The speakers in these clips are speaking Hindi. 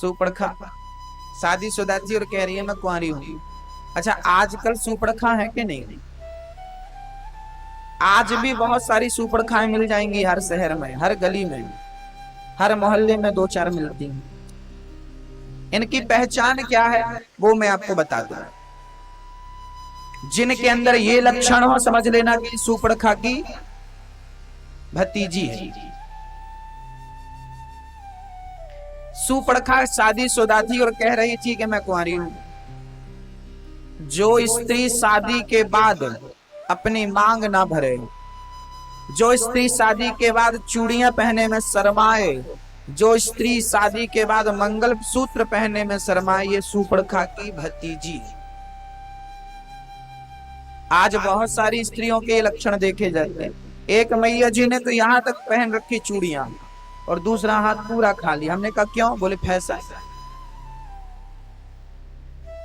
सुपड़खा शादीशुदा थी और कह रही है मैं कुंवारी हूं। अच्छा, आजकल सुपड़खा है कि नहीं? आज भी बहुत सारी सुपड़खाएं मिल जाएंगी हर शहर में, हर गली में, हर मोहल्ले में दो चार मिलती हैं। इनकी पहचान क्या है वो मैं आपको बता दूं। जिनके अंदर ये लक्षण हो समझ लेना कि सुपड़खा की भतीजी है। सुपड़खा शादीशुदा थी और कह रही थी कि मैं कुंवारी हूं। जो स्त्री शादी के बाद अपनी मांग ना भरे, जो स्त्री शादी के बाद चूड़ियां पहनने में शर्माए, जो स्त्री शादी के बाद मंगल सूत्र पहनने में शर्माए, ये सुपड़खा की भतीजी। आज बहुत सारी स्त्रियों के लक्षण देखे जाते हैं। एक मैया जी ने तो यहां तक पहन रखी चूड़ियां और दूसरा हाथ पूरा खाली। हमने कहा क्यों? बोले फैशन।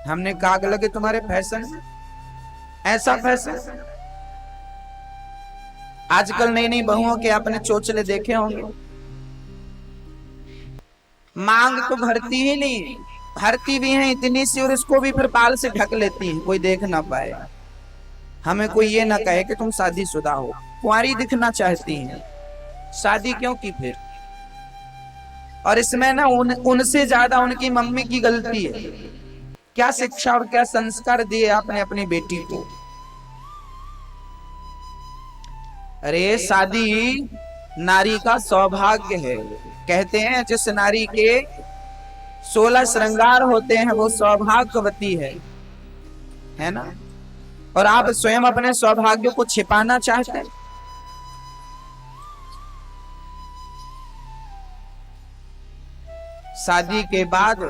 हमने कहा आग लगे तुम्हारे फैशन में, ऐसा फैशन। आजकल नई नई बहुओं के आपने चोचले देखे होंगे, मांग तो भरती ही नहीं, भरती भी है इतनी सी और इसको भी फिर बाल से ढक लेती है, कोई देख ना पाए। हमें कोई ये ना कहे कि तुम शादीशुदा हो, कुंवारी दिखना चाहती हैं, शादी क्यों की फिर? और इसमें ना उनसे ज्यादा उनकी मम्मी की गलती है। क्या शिक्षा और क्या संस्कार दिए आपने अपनी बेटी को? अरे शादी नारी का सौभाग्य है। कहते हैं जिस नारी के 16 श्रृंगार होते हैं वो सौभाग्यवती है ना? और आप स्वयं अपने सौभाग्य को छिपाना चाहते हैं। शादी के बाद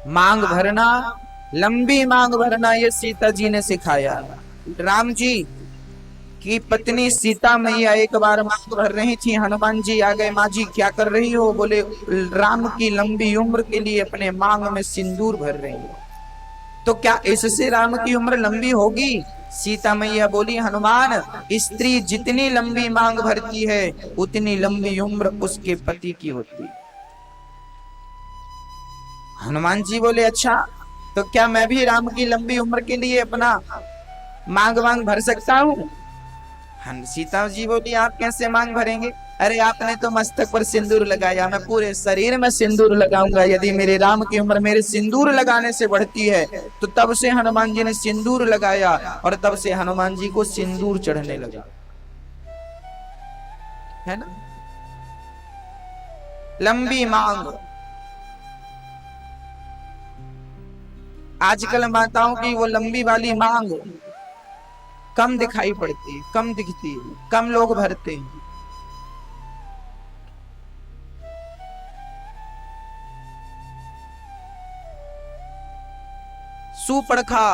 मांग भरना, लंबी मांग भरना, ये सीता जी ने सिखाया। राम जी की पत्नी सीता मैया एक बार मांग भर रही थी, हनुमान जी आ गए। माँ जी क्या कर रही हो? बोले राम की लंबी उम्र के लिए अपने मांग में सिंदूर भर रही हो। तो क्या इससे राम की उम्र लंबी होगी? सीता मैया बोली हनुमान, स्त्री जितनी लंबी मांग भरती है उतनी लंबी उम्र उसके पति की होती है। हनुमान जी बोले अच्छा, तो क्या मैं भी राम की लंबी उम्र के लिए अपना मांग भर सकता हूँ? सीता जी बोली आप कैसे मांग भरेंगे? अरे आपने तो मस्तक पर सिंदूर लगाया, मैं पूरे शरीर में सिंदूर लगाऊंगा। यदि मेरे राम की उम्र मेरे सिंदूर लगाने से बढ़ती है तो तब से हनुमान जी ने सिंदूर लगाया और तब से हनुमान जी को सिंदूर चढ़ने लगा, है ना? लंबी मांग। आजकल माताओं की वो लंबी वाली मांग कम दिखाई पड़ती है, कम दिखती है, कम लोग भरते हैं। सुपड़खा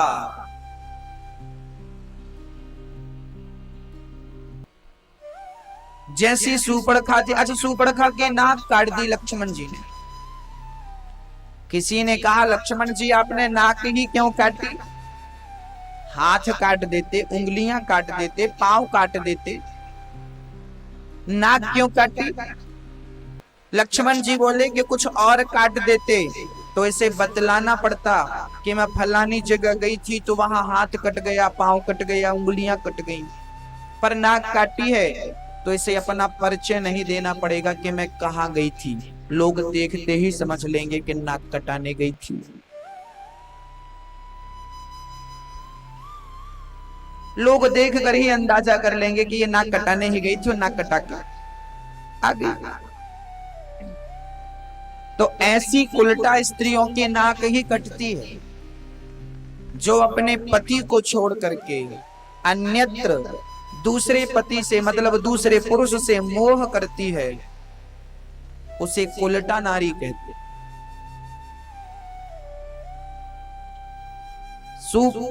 जैसी सुपड़खा थी। अच्छा, सुपड़खा के नाक काट दी लक्ष्मण जी ने। किसी ने कहा लक्ष्मण जी आपने नाक ही क्यों काटी? हाथ काट देते, उंगलियां काट देते, पांव काट देते, नाक क्यों काटी? लक्ष्मण जी बोले कि कुछ और काट देते तो इसे बतलाना पड़ता कि मैं फलानी जगह गई थी तो वहां हाथ कट गया, पांव कट गया, उंगलियां कट गई। पर नाक काटी है तो इसे अपना परिचय नहीं देना पड़ेगा कि मैं कहां गई थी। लोग देखते ही समझ लेंगे कि नाक कटाने गई थी। लोग देख कर ही अंदाजा कर लेंगे कि ये नाक कटाने ही गई थी और नाक कटा के आ गई। तो ऐसी उल्टा स्त्रियों की नाक ही कटती है जो अपने पति को छोड़ करके अन्यत्र दूसरे पति से मतलब दूसरे पुरुष से मोह करती है, उसे उल्टा नारी कहते।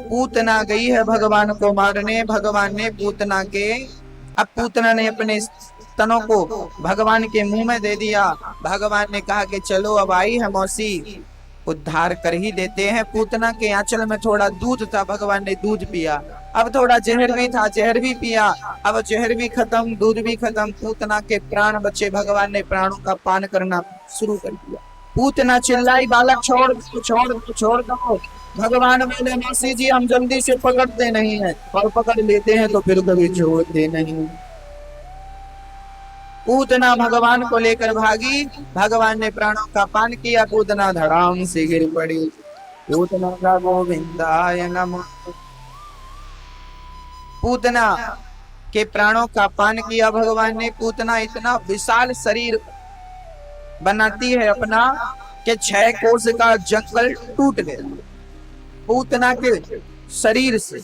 पूतना गई है भगवान को मारने, भगवान ने पूतना के, अब पूतना ने अपने स्तनों को भगवान के मुंह में दे दिया। भगवान ने कहा कि चलो अब आई है मौसी, उद्धार कर ही देते हैं। पूतना के आंचल में थोड़ा दूध था, भगवान ने दूध पिया। अब थोड़ा जहर भी था, जहर भी पिया, अब जहर भी खत्म, दूध भी खत्म, पूतना के प्राण बचे। भगवान ने प्राणों का पान करना शुरू कर दिया। पूतना चिल्लाई, बालक छोड़ दो, छोड़ दो, छोड़ दो। भगवान बोले, मौसी जी हम जल्दी से पकड़ते नहीं है, और पकड़ लेते हैं तो फिर कभी छोड़ते नहीं। पूतना भगवान को लेकर भागी, भगवान ने प्राणों का पान किया, पूतना धड़ाम से गिर पड़ी। पूतना का गोविंदाय नमः। पूतना के प्राणों का पान किया भगवान ने। पूतना इतना विशाल शरीर बनाती है अपना कि 6 कोस का जंगल टूट गया पूतना के शरीर से।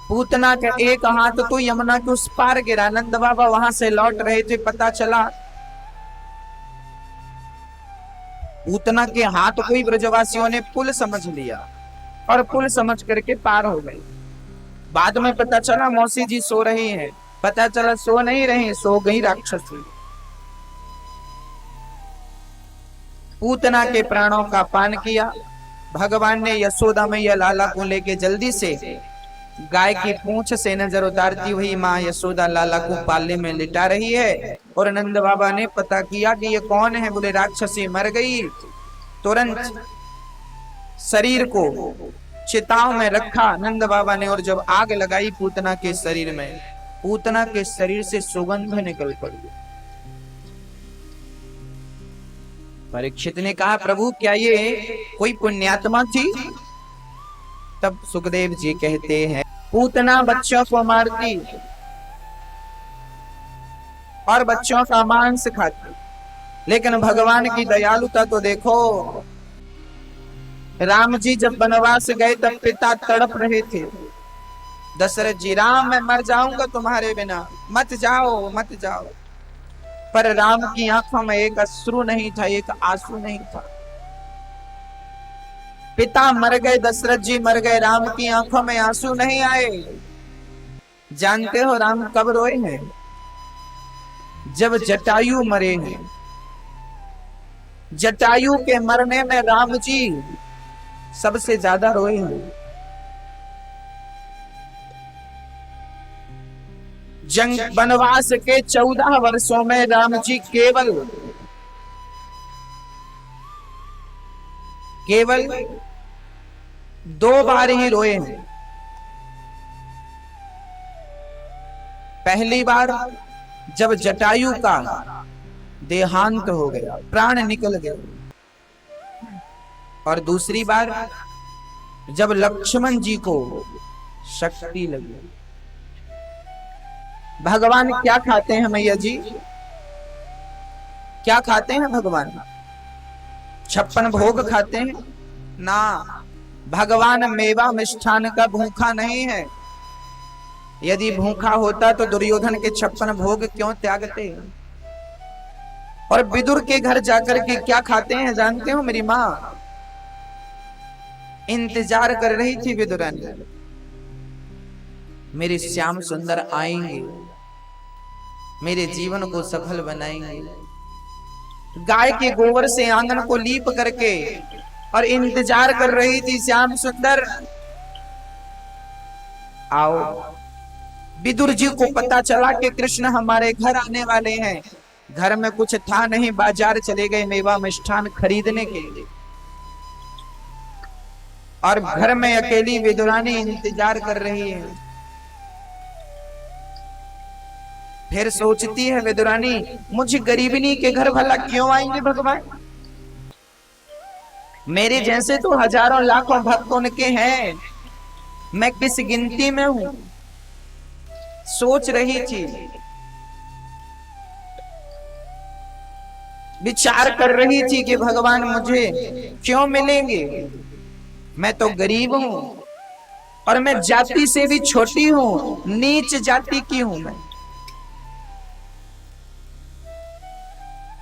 पूतना का एक हाथ तो यमुना के उस पार गिरा। नंद बाबा वहां से लौट रहे थे, पता चला पूतना के हाथ को ही ब्रजवासियों ने पुल समझ लिया और पुल समझ करके पार हो गए। बाद में पता चला मौसी जी सो रही हैं, पता चला सो नहीं रही, सो गई राक्षसी। पूतना के प्राणों का पान किया। भगवान ने यशोदा मैया लाला को लेके जल्दी से गाय की पूंछ से नजर उतारती हुई माँ यशोदा लाला को पाले में लिटा रही है। और नंद बाबा ने पता किया कि ये कौन है, बोले राक्षसी मर गई। तुरंत शरीर को चिताओं में रखा नंद बाबा ने, और जब आग लगाई पूतना के शरीर में, पूतना के शरीर से सुगंध निकल पड़ी। परीक्षित ने कहा, प्रभु क्या ये कोई पुण्यात्मा थी? तब सुखदेव जी कहते हैं, पूतना बच्चों को मारती और बच्चों का मांस खाती, लेकिन भगवान की दयालुता तो देखो। राम जी जब वनवास गए तब पिता तड़प रहे थे। दशरथ जी, राम मैं मर जाऊंगा तुम्हारे बिना, मत जाओ मत जाओ। पर राम की आंखों में एक अश्रु नहीं था, एक आंसू नहीं था। पिता मर गए, दशरथ जी मर गए, राम की आंखों में आंसू नहीं आए। जानते हो राम कब रोए हैं? जब जटायु मरे हैं। जटायु के मरने में राम जी सबसे ज्यादा रोए हैं। जंग वनवास के 14 वर्षों में राम जी केवल 2 बार ही रोए हैं। पहली बार जब जटायु का देहांत हो गया, प्राण निकल गए, और दूसरी बार जब लक्ष्मण जी को शक्ति लगी। भगवान क्या खाते हैं मैया जी? क्या खाते हैं भगवान? 56 भोग खाते हैं ना। भगवान मेवा मिष्ठान का भूखा नहीं है। यदि भूखा होता तो दुर्योधन के 56 भोग क्यों त्यागते? और विदुर के घर जाकर के क्या खाते हैं जानते हो? मेरी माँ इंतजार कर रही थी विदुरानी, मेरे श्याम सुंदर आएंगे, मेरे जीवन को सफल बनाएंगे। गाय के गोबर से आंगन को लीप करके और इंतजार कर रही थी, श्याम सुंदर आओ। विदुर जी को पता चला कि कृष्ण हमारे घर आने वाले हैं। घर में कुछ था नहीं, बाजार चले गए मेवा मिष्ठान खरीदने के लिए, और घर में अकेली विदुरानी इंतजार कर रही है। फिर सोचती है विदुरानी, मुझे गरीबनी के घर भला क्यों आएंगे भगवान? मेरे जैसे तो हजारों लाखों भक्त उनके हैं, मैं किस गिनती में हूं? सोच रही थी, विचार कर रही थी कि भगवान मुझे क्यों मिलेंगे? मैं तो गरीब हूं, और मैं जाति से भी छोटी हूं, नीच जाति की हूं।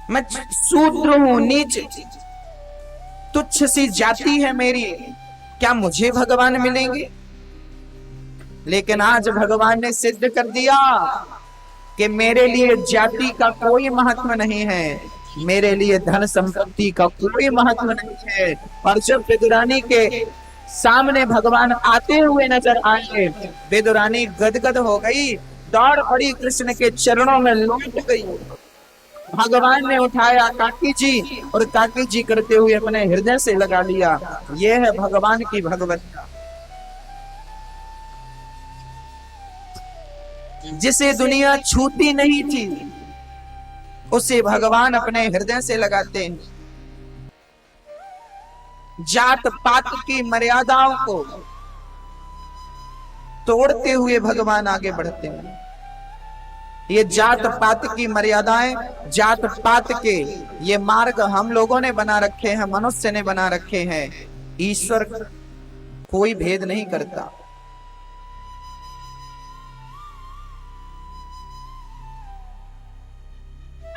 मैं शूद्र हूं, नीच तुच्छ सी जाति है मेरी, क्या मुझे भगवान मिलेंगे? लेकिन आज भगवान ने सिद्ध कर दिया कि मेरे लिए जाति का कोई महत्व नहीं है, मेरे लिए धन संपत्ति का कोई महत्व नहीं है। और जब विदुरानी के सामने भगवान आते हुए नजर आए। विदुरानी गदगद हो गई, दौड़ पड़ी, कृष्ण के चरणों में लौट गई। भगवान ने उठाया काकी जी, और काकी जी करते हुए अपने हृदय से लगा लिया। यह है भगवान की भगवत्ता, जिसे दुनिया छूती नहीं थी उसे भगवान अपने हृदय से लगाते हैं। जात पात की मर्यादाओं को तोड़ते हुए भगवान आगे बढ़ते हैं। ये जात पात की मर्यादाएं, जात पात के ये मार्ग हम लोगों ने बना रखे हैं, मनुष्य ने बना रखे हैं। ईश्वर कोई भेद नहीं करता।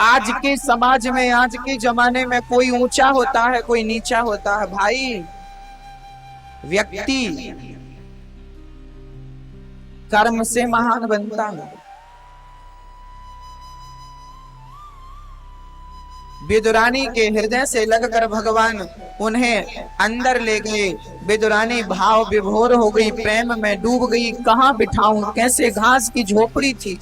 आज के समाज में, आज के जमाने में कोई ऊंचा होता है, कोई नीचा होता है। भाई, व्यक्ति कर्म से महान बनता है। विदुरानी के हृदय से लगकर भगवान उन्हें अंदर ले गए। विदुरानी भाव विभोर हो गई, प्रेम में डूब गई। कहां बिठाऊं, कैसे? घास की झोपड़ी थी,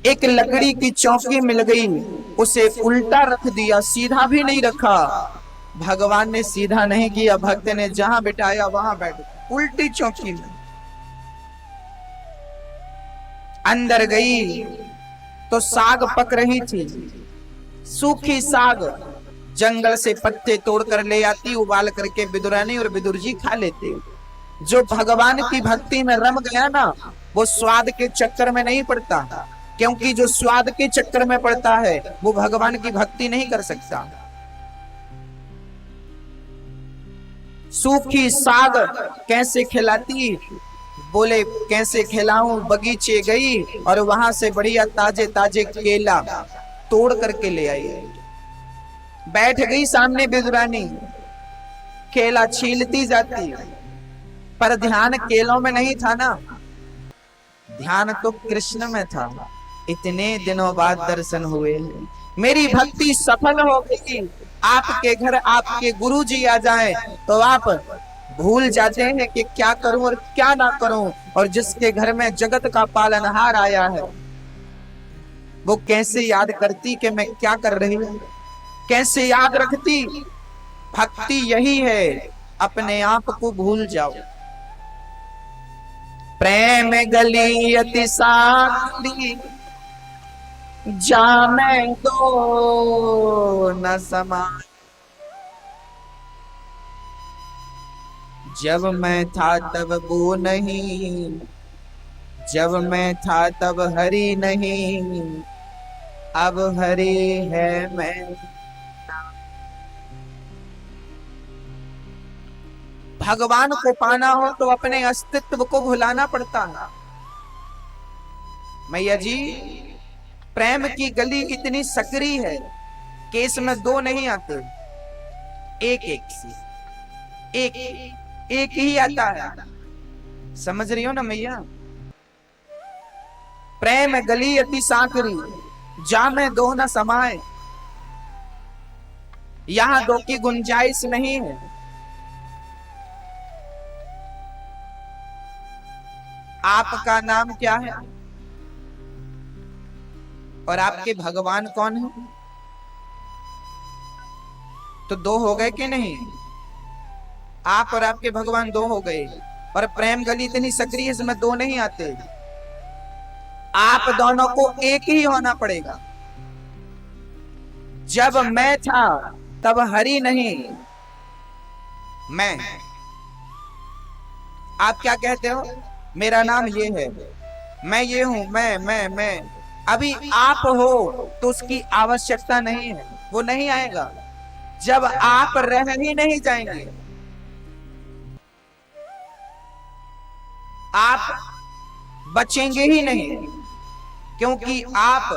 एक लकड़ी की चौकी मिल गई, उसे उल्टा रख दिया, सीधा भी नहीं रखा। भगवान ने सीधा नहीं किया, भक्त ने जहां बिठाया वहां बैठ गया, उल्टी चौकी में। अंदर गई तो साग पक रही थी, सूखी साग। जंगल से पत्ते तोड़कर ले आती, उबाल करके विदुरानी और विदुर जी खा लेते। जो भगवान की भक्ति में रम गया ना, वो स्वाद के चक्कर में नहीं पड़ता, क्योंकि जो स्वाद के चक्कर में पड़ता है वो भगवान की भक्ति नहीं कर सकता। सूखी साग कैसे खिलाती? बोले कैसे खिलाऊं? बगीचे गई और वहां से बढ़िया ताजे ताजे केला तोड़ करके ले आई। बैठ गई सामने विदुरानी, केला छीलती जाती, पर ध्यान केलों में नहीं था ना, ध्यान तो कृष्ण में था। इतने दिनों बाद दर्शन हुए, मेरी भक्ति सफल हो गई। आपके घर आपके गुरु जी आ जाएं तो आप भूल जाते हैं कि क्या करूं और क्या ना करूं। और जिसके घर में जगत का पालनहार आया है, वो कैसे याद करती कि मैं क्या कर रही हूं, कैसे याद रखती। भक्ति यही है, अपने आप को भूल जाओ। प्रेम गली अति सारी, जाने दो न समा। जब मैं था तब वो नहीं, जब मैं था तब हरि नहीं, अब हरि है मैं। भगवान को पाना हो तो अपने अस्तित्व को भुलाना पड़ता है। मैया जी, प्रेम की गली इतनी सकरी है कि इसमें दो नहीं आते, एक एक से एक ही आता है। समझ रही हो ना मैया? प्रेम गली अति साकरी, जामे दो न समाए। यहां दो की गुंजाइश नहीं है। आपका नाम क्या है और आपके भगवान कौन है? तो दो हो गए कि नहीं? आप और आपके भगवान दो हो गए। और प्रेम गली इतनी सक्रिय, इसमें दो नहीं आते। आप दोनों को एक ही होना पड़ेगा। जब मैं था तब हरि नहीं, मैं। आप क्या कहते हो? मेरा नाम ये है, मैं ये हूं, मैं। अभी आप हो तो उसकी आवश्यकता नहीं है, वो नहीं आएगा जब आप रह ही नहीं जाएंगे। आप बचेंगे ही नहीं, क्योंकि आप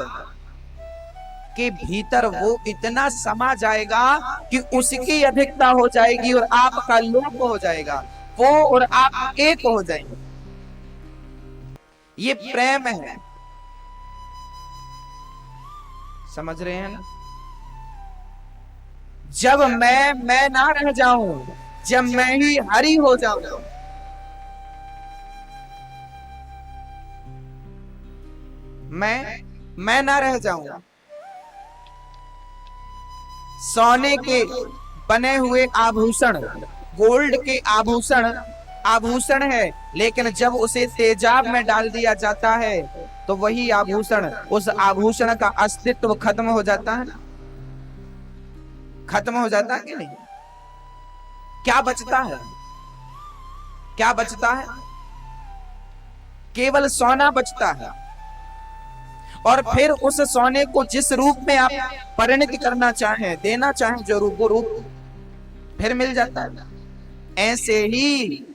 के भीतर वो इतना समा जाएगा कि उसकी अधिकता हो जाएगी और आपका लोप हो जाएगा। वो और आप एक हो जाएंगे। ये प्रेम है। समझ रहे हैं ना? जब मैं ना रह जाऊं जब मैं ही हरि हो जाऊं, मैं ना रह जाऊंगा। सोने के बने हुए आभूषण, गोल्ड के आभूषण आभूषण है, लेकिन जब उसे तेजाब में डाल दिया जाता है तो वही आभूषण, उस आभूषण का अस्तित्व खत्म हो जाता है। खत्म हो जाता है कि नहीं? क्या बचता है? क्या बचता है? केवल सोना बचता है। और फिर उस सोने को जिस रूप में आप परिणत करना चाहें, देना चाहें जो रूप, वो रूप फिर मिल जाता है। ऐसे ही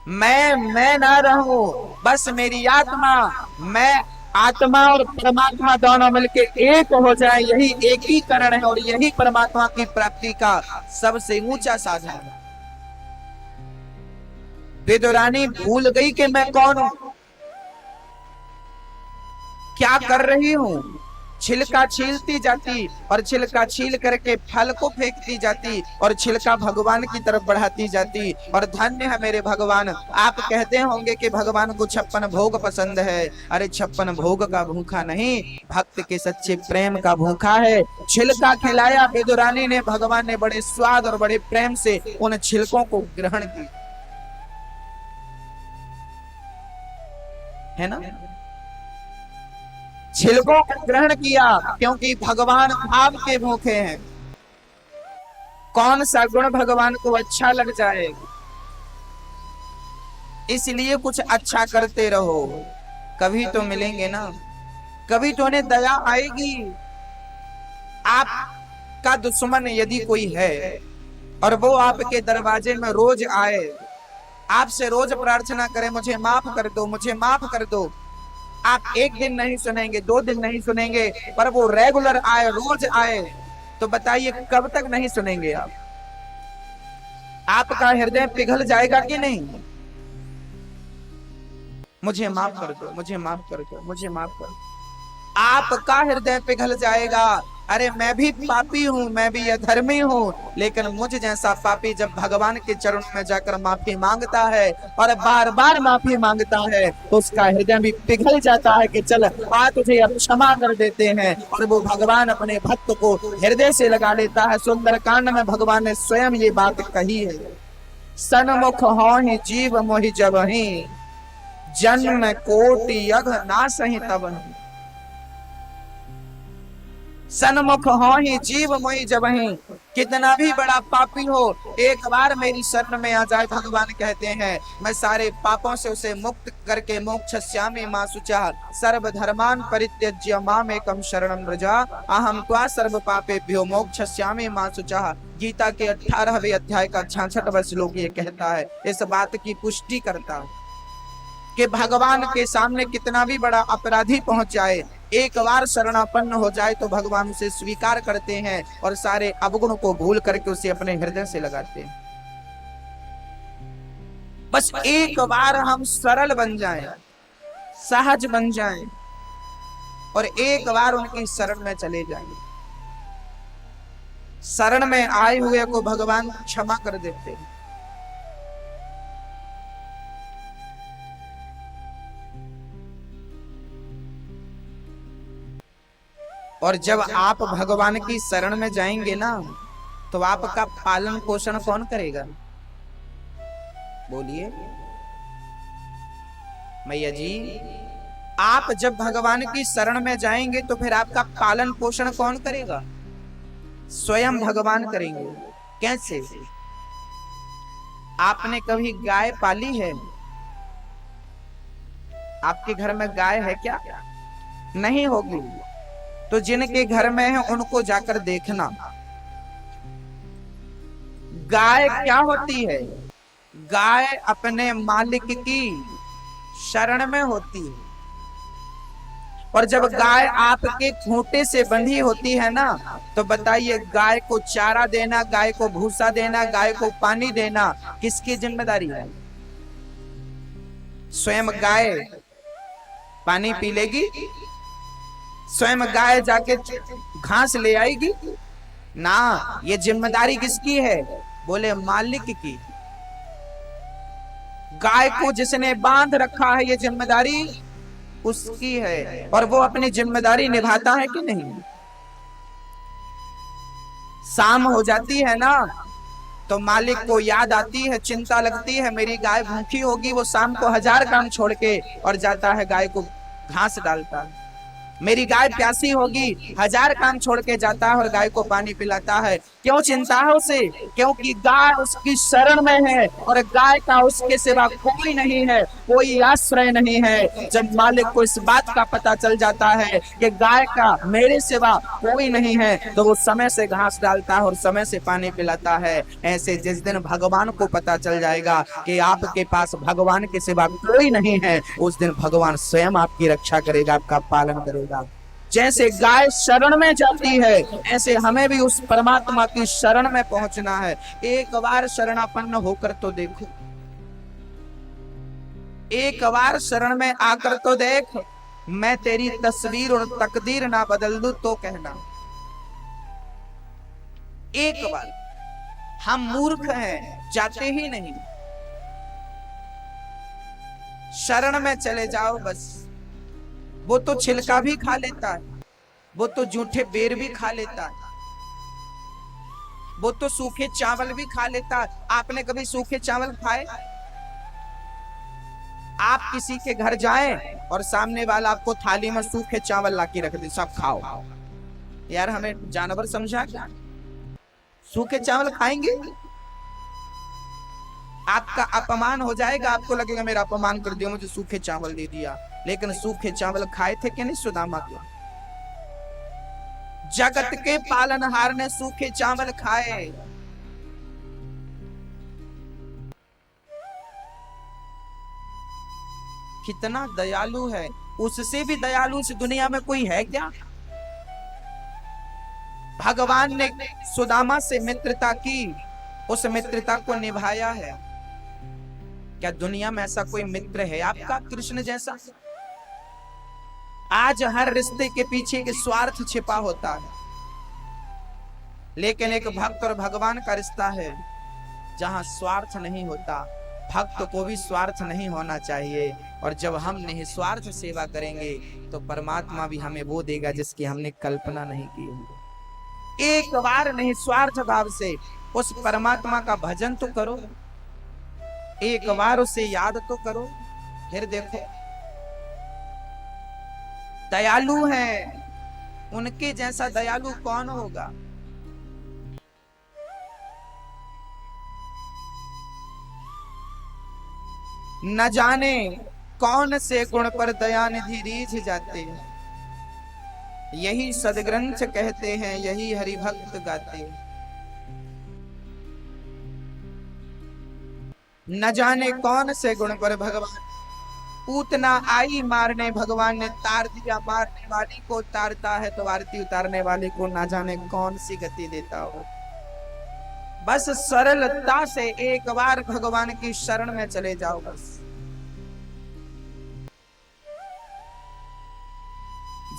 मैं ना रहूं, बस मेरी आत्मा, मैं आत्मा और परमात्मा दोनों मिलकर एक हो जाए, यही एकीकरण है और यही परमात्मा की प्राप्ति का सबसे ऊंचा साधन है। विदुरानी भूल गई कि मैं कौन हूं, क्या कर रही हूं। छिलका छीलती जाती और छिलका छील करके फल को फेंकती जाती और छिलका भगवान की तरफ बढ़ाती जाती। और धन्य है मेरे भगवान। आप कहते होंगे कि भगवान को 56 भोग पसंद है। अरे 56 भोग का भूखा नहीं, भक्त के सच्चे प्रेम का भूखा है। छिलका खिलाया विदुरानी ने, भगवान ने बड़े स्वाद और बड़े प्रेम से उन छिलकों को ग्रहण किया, है ना। छिलकों को ग्रहण किया क्योंकि भगवान भाव के भूखे हैं। कौन सा गुण भगवान को अच्छा लग जाए, इसलिए कुछ अच्छा करते रहो, कभी तो मिलेंगे ना, कभी तो उन्हें दया आएगी। आपका दुश्मन यदि कोई है और वो आपके दरवाजे में रोज आए, आपसे रोज प्रार्थना करे मुझे माफ कर दो, मुझे माफ कर दो, आप एक दिन नहीं सुनेंगे, 2 दिन नहीं सुनेंगे, पर वो रेगुलर आए, रोज आए, तो बताइए कब तक नहीं सुनेंगे आप? आपका हृदय पिघल जाएगा कि नहीं? मुझे माफ कर दो, मुझे माफ कर दो, मुझे माफ कर दो, आपका हृदय पिघल जाएगा। अरे मैं भी पापी हूं, मैं भी अधर्मी हूं, लेकिन मुझ जैसा पापी जब भगवान के चरणों में जाकर माफी मांगता है और बार बार माफी मांगता है तो उसका हृदय भी पिघल जाता है कि चल आ तुझे अब क्षमा कर देते हैं। और वो भगवान अपने भक्त को हृदय से लगा लेता है। सुंदरकांड में भगवान ने स्वयं ये बात कही है, सन्मुख होहि जीव मोहि जबहि, जन्म कोटि यज्ञ नासहि तबहि। सन्मुख हो ही जीव मोहि जबहि, कितना भी बड़ा पापी हो एक बार मेरी शरण में आ जाए, भगवान कहते हैं मैं सारे पापों से उसे मुक्त करके मोक्षयिष्यामि मा शुचः, सर्व धर्मान परित्यज्य माम एकम शरणं व्रज, अहं त्वा सर्व पापेभ्यो मोक्षयिष्यामि मा शुचः। गीता के 18वें अध्याय का 66वां श्लोक ये कहता है, इस बात की पुष्टि करता है कि भगवान के सामने कितना भी बड़ा अपराधी पहुंच जाए, एक बार शरणापन्न हो जाए तो भगवान उसे स्वीकार करते हैं और सारे अवगुण को भूल करके उसे अपने हृदय से लगाते हैं। बस एक बार हम सरल बन जाएं, सहज बन जाएं और एक बार उनकी शरण में चले जाएं, शरण में आए हुए को भगवान क्षमा कर देते हैं। और जब आप भगवान की शरण में जाएंगे ना तो आपका पालन पोषण कौन करेगा? बोलिए मैया जी, आप जब भगवान की शरण में जाएंगे तो फिर आपका पालन पोषण कौन करेगा? स्वयं भगवान करेंगे। कैसे? आपने कभी गाय पाली है? आपके घर में गाय है क्या? नहीं होगी। तो जिनके घर में है उनको जाकर देखना। गाय क्या होती है? गाय अपने मालिक की शरण में होती है। और जब गाय आपके खूंटे से बंधी होती है ना, तो बताइए गाय को चारा देना, गाय को भूसा देना, गाय को पानी देना किसकी जिम्मेदारी है? स्वयं गाय पानी पी लेगी? स्वयं गाय जाके घास ले आएगी? ना, ये जिम्मेदारी किसकी है? बोले मालिक की। गाय को जिसने बांध रखा है ये जिम्मेदारी उसकी है, और वो अपनी जिम्मेदारी निभाता है कि नहीं। शाम हो जाती है ना तो मालिक को याद आती है, चिंता लगती है, मेरी गाय भूखी होगी। वो शाम को 1000 काम छोड़ के और जाता है, गाय को घास डालता है। मेरी गाय प्यासी होगी, 1000 काम छोड़ के जाता है और गाय को पानी पिलाता है। क्यों चिंता है उसे? क्योंकि गाय उसकी शरण में है और गाय का उसके सिवा कोई नहीं है, कोई आश्रय नहीं है। जब मालिक को इस बात का पता चल जाता है कि गाय का मेरे सिवा कोई नहीं है, तो वो समय से घास डालता है और समय से पानी पिलाता है। ऐसे जिस दिन भगवान को पता चल जाएगा कि आपके पास भगवान के सिवा कोई नहीं है, उस दिन भगवान स्वयं आपकी रक्षा करेगा, आपका पालन करेगा। जैसे गाय शरण में जाती है, ऐसे हमें भी उस परमात्मा की शरण में पहुंचना है। एक बार शरणापन्न होकर तो देखो, एक बार शरण में आकर तो देख। मैं तेरी तस्वीर और तकदीर ना बदल दूं तो कहना। एक बार। हम मूर्ख हैं, जाते ही नहीं। शरण में चले जाओ बस। वो तो छिलका भी खा लेता है, वो तो जूठे बेर भी खा लेता है, वो तो सूखे चावल भी खा लेता है। आपने कभी सूखे चावल खाए? आप किसी के घर जाएं और सामने वाला आपको थाली में सूखे चावल लाके रख दे, सब खाओ। यार हमें जानवर समझा क्या? सूखे चावल खाएंगे? आपका अपमान हो जाएगा, आपको लगेगा मेरा अपमान कर दिया, मुझे सूखे चावल दे दिया। लेकिन सूखे चावल खाए थे कि नहीं सुदामा के? जगत के पालनहार ने सूखे चावल खाए। कितना दयालु है, उससे भी दयालु इस दुनिया में कोई है क्या? भगवान ने सुदामा से मित्रता की, उस मित्रता को निभाया है। क्या दुनिया में ऐसा कोई मित्र है आपका कृष्ण जैसा? आज हर रिश्ते के पीछे एक स्वार्थ छिपा होता है, लेकिन एक भक्त और भगवान का रिश्ता है जहां स्वार्थ नहीं होता। भक्त को भी स्वार्थ नहीं होना चाहिए, और जब हम निस्वार्थ सेवा करेंगे तो परमात्मा भी हमें वो देगा जिसकी हमने कल्पना नहीं की है। एक बार निस्वार्थ भाव से उस परमात्मा का भजन तो करो, एक बार उसे याद तो करो, फिर देखो। दयालु है, उनके जैसा दयालु कौन होगा? न जाने कौन से गुण पर दयानिधि रीझ जाते हैं, यही सदग्रंथ कहते हैं, यही हरिभक्त गाते हैं। न जाने कौन से गुण पर भगवान पूतना आई मारने, भगवान ने तार दिया। मारने वाली को तारता है तो आरती उतारने वाले को ना जाने कौन सी गति देता हो। बस सरलता से एक बार भगवान की शरण में चले जाओ बस।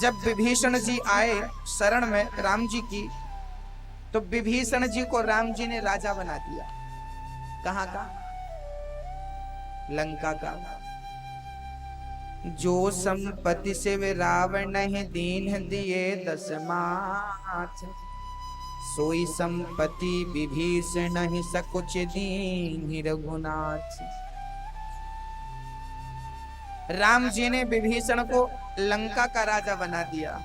जब विभीषण जी आए शरण में राम जी की, तो विभीषण जी को राम जी ने राजा बना दिया। कहां का? लंका का। जो संपत्ति से वे रावण नहीं दीन दिए 10 माथ, सोई संपत्ति विभीषण नहीं सकुच दीन रघुनाथ। राम जी ने विभीषण को लंका का राजा बना दिया,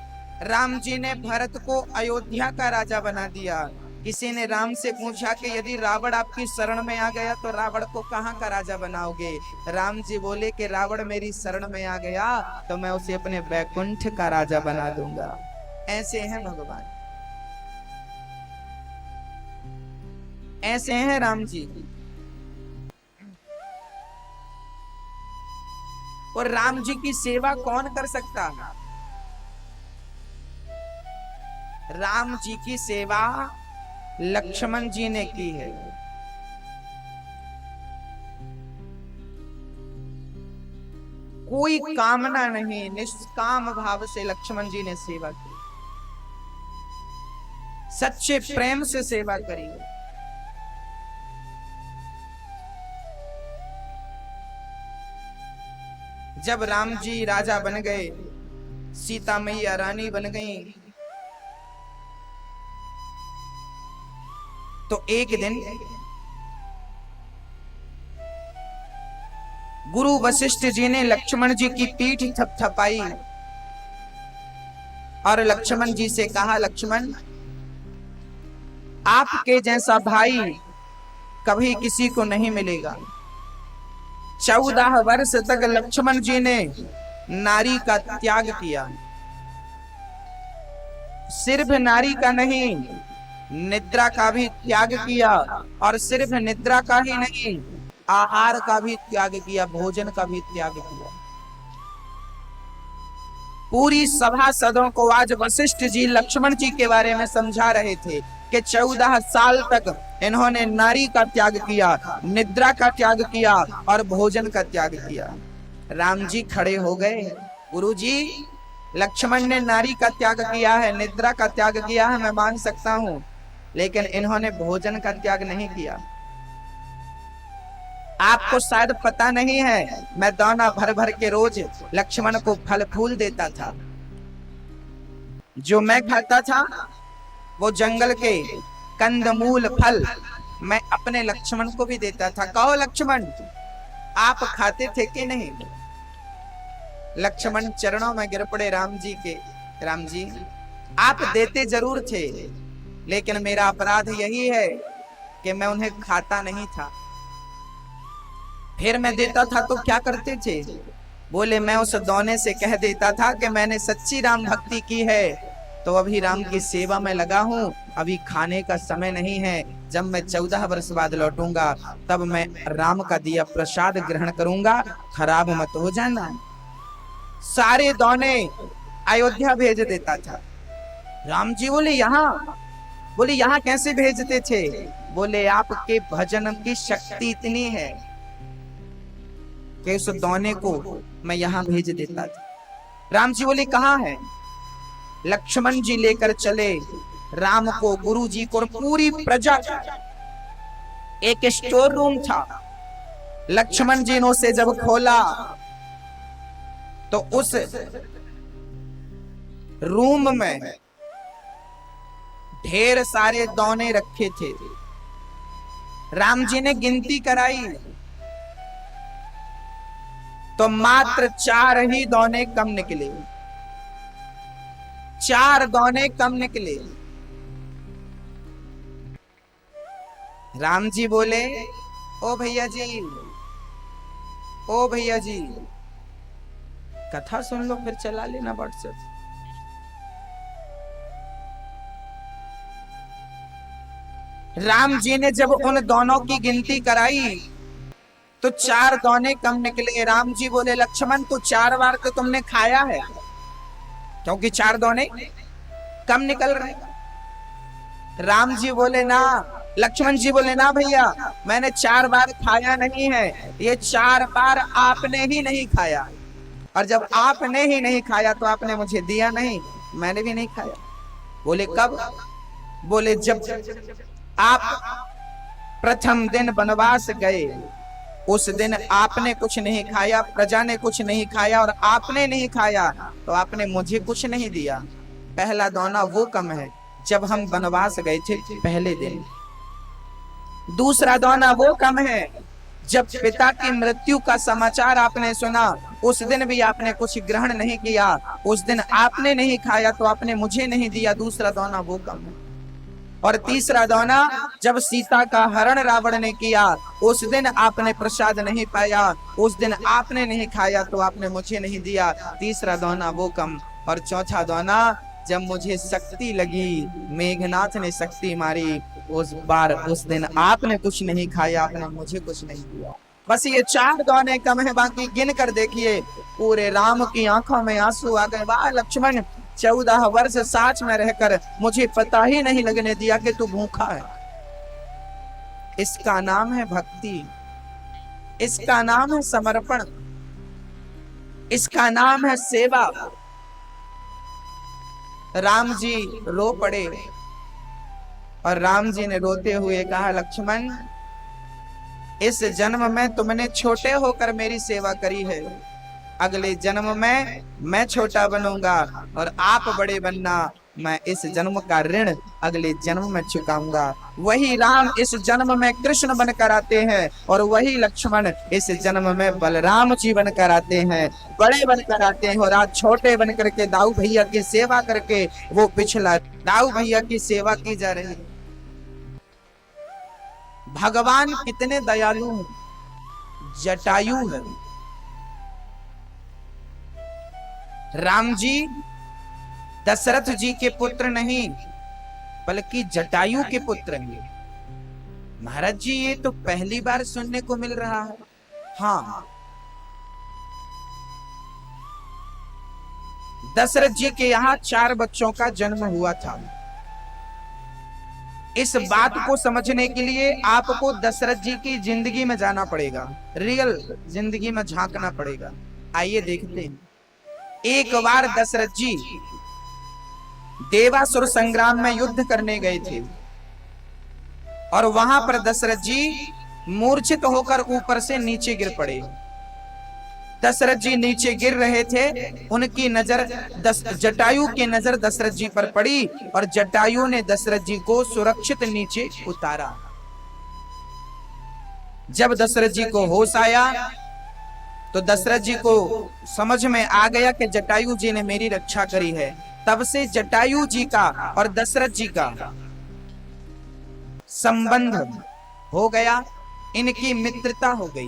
राम जी ने भरत को अयोध्या का राजा बना दिया। किसी ने राम से पूछा कि यदि रावण आपकी शरण में आ गया तो रावण को कहां का राजा बनाओगे? राम जी बोले कि रावण मेरी शरण में आ गया तो मैं उसे अपने बैकुंठ का राजा बना दूंगा। ऐसे हैं भगवान, ऐसे हैं राम जी। और राम जी की सेवा कौन कर सकता है? राम जी की सेवा लक्ष्मण जी ने की है। कोई कामना नहीं, निष्काम भाव से लक्ष्मण जी ने सेवा की, सच्चे प्रेम से सेवा करी। जब राम जी राजा बन गए, सीता मैया रानी बन गई, तो एक दिन गुरु वशिष्ठ जी ने लक्ष्मण जी की पीठ थपथपाई और लक्ष्मण जी से कहा, लक्ष्मण, आपके जैसा भाई कभी किसी को नहीं मिलेगा। 14 वर्ष तक लक्ष्मण जी ने नारी का त्याग किया। सिर्फ नारी का नहीं, निद्रा का भी त्याग किया, और सिर्फ निद्रा का ही नहीं, आहार का भी त्याग किया, भोजन का भी त्याग किया। पूरी सभासदों को आज वशिष्ठ जी लक्ष्मण जी के बारे में समझा रहे थे कि 14 साल तक इन्होंने नारी का त्याग किया, निद्रा का त्याग किया और भोजन का त्याग किया। राम जी खड़े हो गए, गुरु जी, लक्ष्मण ने नारी का त्याग किया है, निद्रा का त्याग किया है, मैं मान सकता हूं, लेकिन इन्होंने भोजन का त्याग नहीं किया। आपको शायद पता नहीं है, मैं दाना भर भर के रोज लक्ष्मण को फल फूल देता था। जो मैं खाता था वो जंगल के कंदमूल फल मैं अपने लक्ष्मण को भी देता था। कहो लक्ष्मण, आप खाते थे कि नहीं? लक्ष्मण चरणों में गिर पड़े राम जी के। राम जी, आप देते जरूर थे, लेकिन मेरा अपराध यही है कि मैं उन्हें खाता नहीं था। फिर मैं देता था तो क्या करते थे? बोले, मैं उस दौने से कह देता था कि मैंने सच्ची राम भक्ति की है, तो अभी राम की सेवा में लगा हूं, अभी खाने का समय नहीं है। जब मैं 14 वर्ष बाद लौटूंगा तब मैं राम का दिया प्रसाद ग्रहण करूंगा, खराब मत हो जाना। सारे दौने अयोध्या भेज देता था। राम जी बोले, यहाँ कैसे भेजते थे? बोले, आपके भजन की शक्ति इतनी है कि उस दौने को मैं यहाँ भेज देता था। राम जी बोले, कहाँ है? लक्ष्मण जी लेकर चले राम को, गुरु जी को और पूरी प्रजा। एक स्टोर रूम था। लक्ष्मण जी ने उसे जब खोला तो उस रूम में ढेर सारे दौने रखे थे। राम जी ने गिनती कराई तो मात्र 4 ही दौने कम निकले। 4 दौने कम निकले। राम जी बोले, ओ भैया जी, ओ भैया जी, कथा सुन लो फिर चला लेना व्हाट्सएप। राम जी ने जब उन दोनों की गिनती कराई तो 4 दौने कम निकले। राम जी बोले, लक्ष्मण, तो 4 बार तो तुमने खाया है, क्योंकि 4 दौने कम निकल रहे। राम जी बोले, ना। लक्ष्मण जी बोले, ना भैया, मैंने 4 बार खाया नहीं है, ये 4 बार आपने ही नहीं खाया, और जब आपने ही नहीं खाया तो आपने मुझे दिया नहीं, मैंने भी नहीं खाया। बोले, कब? बोले, जब आप प्रथम दिन वनवास गए, उस दिन आपने कुछ नहीं खाया, प्रजा ने कुछ नहीं खाया, और आपने नहीं खाया तो आपने मुझे कुछ नहीं दिया। पहला दौना वो कम है जब हम वनवास गए थे पहले दिन। दूसरा दौना वो कम है जब पिता की मृत्यु का समाचार आपने सुना, उस दिन भी आपने कुछ ग्रहण नहीं किया, उस दिन आपने नहीं खाया तो आपने मुझे नहीं दिया। दूसरा दौना वो कम है। और तीसरा दौना जब सीता का हरण रावण ने किया, उस दिन आपने प्रसाद नहीं पाया, उस दिन आपने नहीं खाया तो आपने मुझे नहीं दिया। तीसरा दौना वो कम। और चौथा दौना जब मुझे शक्ति लगी, मेघनाथ ने शक्ति मारी, उस बार उस दिन आपने कुछ नहीं खाया, आपने मुझे कुछ नहीं दिया। बस ये 4 दौने कम है, बाकी गिन कर देखिए पूरे राम की आंखों में आंसू आ गए। वाह लक्ष्मण, 14 वर्ष साथ में रहकर मुझे पता ही नहीं लगने दिया कि तू भूखा है। इसका नाम है भक्ति, इसका नाम है समर्पण, इसका नाम है सेवा। राम जी रो पड़े और राम जी ने रोते हुए कहा, लक्ष्मण, इस जन्म में तुमने छोटे होकर मेरी सेवा करी है, अगले जन्म में मैं छोटा बनूंगा और आप बड़े बनना, मैं इस जन्म का ऋण अगले जन्म में चुकाऊंगा। वही राम इस जन्म में कृष्ण बनकर आते हैं और वही लक्ष्मण इस जन्म में बलराम जी बनकर आते हैं, बड़े बनकर आते हैं। और आज छोटे बनकर के दाऊ भैया की सेवा करके वो पिछला दाऊ भैया की सेवा की जा रही है। भगवान कितने दयालु हैं, जटायु है। राम जी दशरथ जी के पुत्र नहीं बल्कि जटायु के पुत्र हैं। महाराज जी ये तो पहली बार सुनने को मिल रहा है। हाँ, दशरथ जी के यहाँ 4 बच्चों का जन्म हुआ था। इस बात को समझने के लिए आपको दशरथ जी की जिंदगी में जाना पड़ेगा, रियल जिंदगी में झांकना पड़ेगा। आइए देखते हैं। एक बार दशरथ जी देवासुर संग्राम में युद्ध करने गए थे और वहां पर दशरथ जी मूर्छित होकर ऊपर से नीचे गिर पड़े। दशरथ जी नीचे गिर रहे थे, उनकी नजर जटायु की नजर दशरथ जी पर पड़ी और जटायु ने दशरथ जी को सुरक्षित नीचे उतारा। जब दशरथ जी को होश आया तो दशरथ जी को समझ में आ गया कि जटायु जी ने मेरी रक्षा करी है। तब से जटायु जी का और दशरथ जी का संबंध हो गया, इनकी मित्रता हो गई,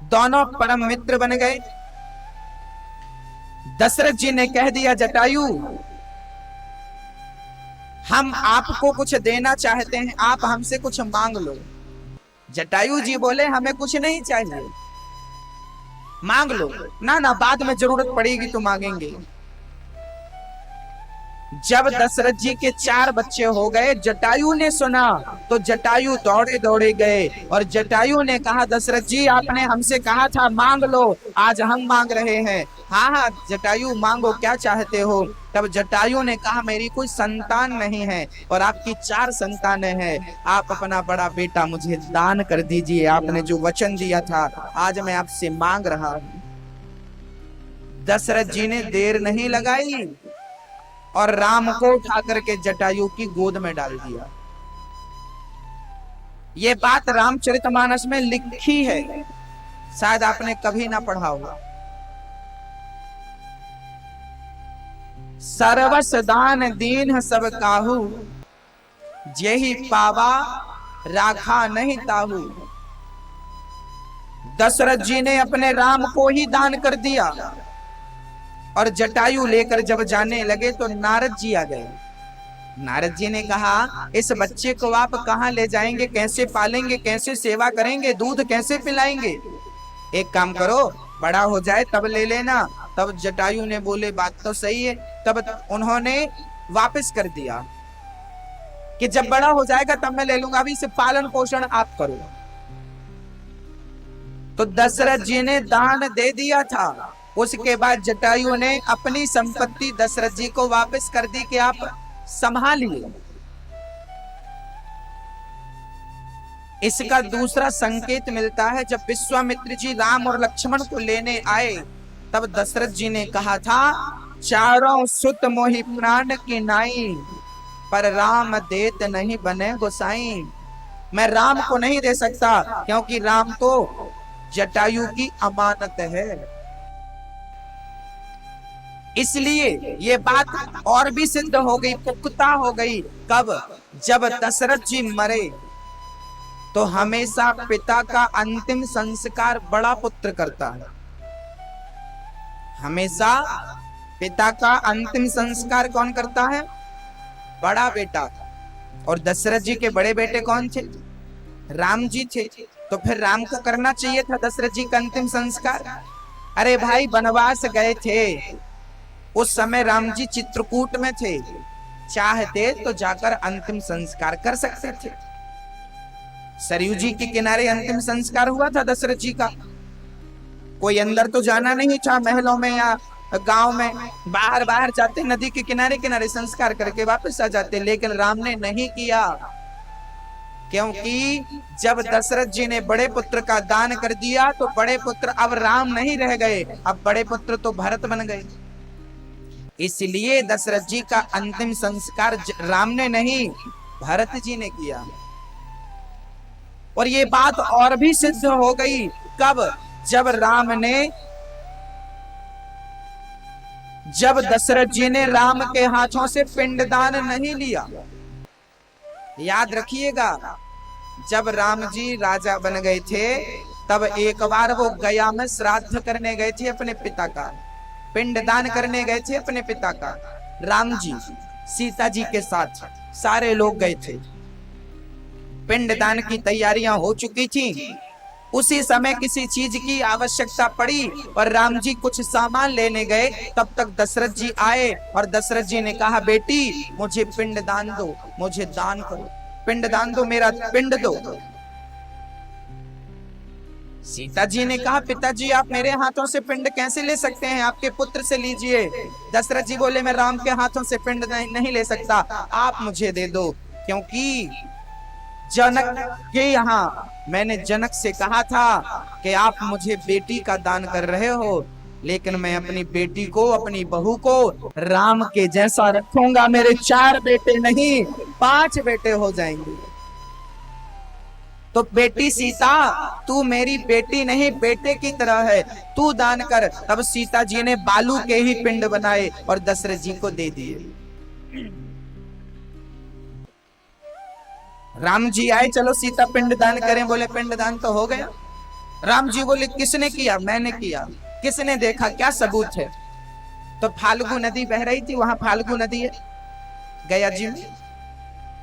दोनों परम मित्र बन गए। दशरथ जी ने कह दिया जटायु हम आपको कुछ देना चाहते हैं, आप हमसे कुछ मांग लो। जटायु जी बोले हमें कुछ नहीं चाहिए, मांग लो। ना ना, बाद में जरूरत पड़ेगी तो मांगेंगे। जब दशरथ जी के 4 बच्चे हो गए, जटायु ने सुना तो जटायु दौड़े दौड़े गए और जटायु ने कहा दशरथ जी आपने हमसे कहा था मांग लो, आज हम मांग रहे हैं। हाँ हाँ जटायु मांगो, क्या चाहते हो। तब जटायु ने कहा मेरी कोई संतान नहीं है और आपकी 4 संतानें हैं, आप अपना बड़ा बेटा मुझे दान कर दीजिए, आपने जो वचन दिया था आज मैं आपसे मांग रहा हूं। दशरथ जी ने देर नहीं लगाई और राम को उठा करके जटायु की गोद में डाल दिया। ये बात रामचरितमानस में लिखी है, शायद आपने कभी ना पढ़ा होगा। सर्वस दान दीन सब काहू, जेहि पावा राखा नहीं ताहू। दशरथ जी ने अपने राम को ही दान कर दिया और जटायु लेकर जब जाने लगे तो नारद जी आ गए। नारद जी ने कहा इस बच्चे को आप कहां ले जाएंगे, कैसे पालेंगे, कैसे सेवा करेंगे, दूध कैसे पिलाएंगे। एक काम करो बड़ा हो जाए तब ले लेना। तब जटायु ने बोले बात तो सही है। तब उन्होंने वापस कर दिया कि जब बड़ा हो जाएगा तब मैं ले लूंगा, अभी इसे पालन पोषण आप करो। तो दशरथ जी ने दान दे दिया था। उसके बाद जटायु ने अपनी संपत्ति दशरथ जी को वापस कर दी कि आप संभालिए। इसका दूसरा संकेत मिलता है, जब विश्वामित्र जी राम और लक्ष्मण को लेने आए तब दशरथ जी ने कहा था चारों सुत मोहि प्राण की नाई, पर राम देत नहीं बने गोसाई। मैं राम को नहीं दे सकता क्योंकि राम तो जटायु की अमानत है। इसलिए ये बात और भी सिद्ध हो गई, पुख्ता हो गई। कब? जब दशरथ जी मरे तो हमेशा पिता का अंतिम संस्कार बड़ा पुत्र करता है। हमेशा पिता का अंतिम संस्कार कौन करता है? बड़ा बेटा। और दशरथ जी के बड़े बेटे कौन थे? राम जी थे। तो फिर राम को करना चाहिए था दशरथ जी का अंतिम संस्कार। अरे भाई वनवास गए थे, उस समय राम जी चित्रकूट में थे, चाहते तो जाकर अंतिम संस्कार कर सकते थे। सरयू जी के किनारे अंतिम संस्कार हुआ था दशरथ जी का। कोई अंदर तो जाना नहीं था महलों में या गांव में, बाहर बाहर जाते, नदी के किनारे किनारे संस्कार करके वापस आ जाते। लेकिन राम ने नहीं किया। क्योंकि जब दशरथ जी ने बड़े पुत्र का दान कर दिया तो बड़े पुत्र अब राम नहीं रह गए, अब बड़े पुत्र तो भरत बन गए। इसलिए दशरथ जी का अंतिम संस्कार राम ने नहीं, भरत जी ने किया। और ये बात और भी सिद्ध हो गई कब? जब दशरथ जी ने राम के हाथों से पिंडदान नहीं लिया। याद रखिएगा, जब राम जी राजा बन गए थे तब एक बार वो गया में श्राद्ध करने गए थे अपने पिता का, पिंडदान करने गए थे अपने पिता का। राम जी सीता जी के साथ सारे लोग गए थे, पिंडदान की तैयारियां हो चुकी थी। उसी समय किसी चीज की आवश्यकता पड़ी और राम जी कुछ सामान लेने गए, तब तक दशरथ जी आए और दशरथ जी ने कहा, बेटी मुझे पिंडदान दो, मुझे दान करो, पिंडदान दो, मेरा पिंड दो। सीता जी ने कहा, पिताजी आप मेरे हाथों से पिंड कैसे ले सकते हैं, आपके पुत्र से लीजिए। दशरथ जी बोले, मैं राम के हाथों से पिंड नहीं ले सकता, आप मुझे दे दो, क्योंकि जनक के यहाँ मैंने जनक से कहा था कि आप मुझे बेटी का दान कर रहे हो, लेकिन मैं अपनी बेटी को, अपनी बहू को राम के जैसा रखूंगा। मेरे 4 बेटे नहीं 5 बेटे हो जाएंगे। तो बेटी सीता, तू मेरी बेटी नहीं बेटे की तरह है, तू दान कर। तब सीता जी ने बालू के ही पिंड बनाए और दशरथ जी को दे दिए। राम जी आए, चलो सीता पिंड दान करें, बोले पिंड दान तो हो गया। राम जी बोले, किसने किया? मैंने किया। किसने देखा? क्या सबूत है? तो फाल्गु नदी बह रही थी, वहां फाल्गु नदी है गया जी में।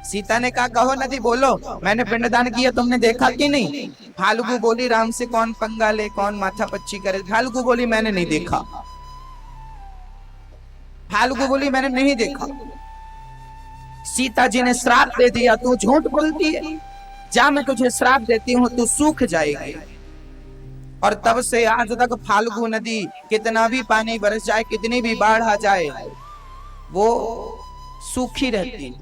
सीता ने कहा, कहो नदी बोलो, मैंने पिंडदान किया, तुमने देखा कि नहीं? फाल्गु बोली, राम से कौन पंगा ले, कौन माथा पच्ची करे। फाल्गु बोली, मैंने नहीं देखा। फाल्गु बोली, मैंने नहीं देखा। सीता जी ने श्राप दे दिया, तू झूठ बोलती है, जा मैं तुझे श्राप देती हूं, तू सूख जाएगी। और तब से आज तक फाल्गु नदी कितना भी पानी बरस जाए, कितनी भी बाढ़ आ जाए, वो सूखी रहती।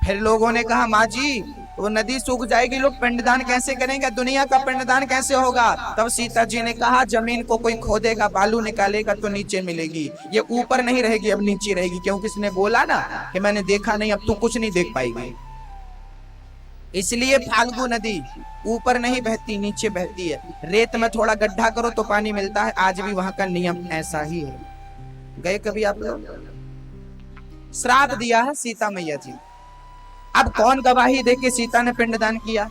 फिर लोगों ने कहा, माँ जी वो नदी सूख जाएगी, लोग पिंडदान कैसे करेंगे, दुनिया का पिंडदान कैसे होगा? तब सीता जी ने कहा, जमीन को कोई खोदेगा, बालू निकालेगा तो नीचे मिलेगी, ये ऊपर नहीं रहेगी, अब नीचे रहेगी। क्योंकि इसने बोला ना कि मैंने देखा नहीं, अब तू कुछ नहीं देख पाएगी। इसलिए फाल्गु नदी ऊपर नहीं बहती, नीचे बहती है। रेत में थोड़ा गड्ढा करो तो पानी मिलता है, आज भी वहां का नियम ऐसा ही है। गए कभी आप लोग? श्राप दिया है सीता मैया जी। अब कौन गवाही दे के सीता ने पिंडदान किया?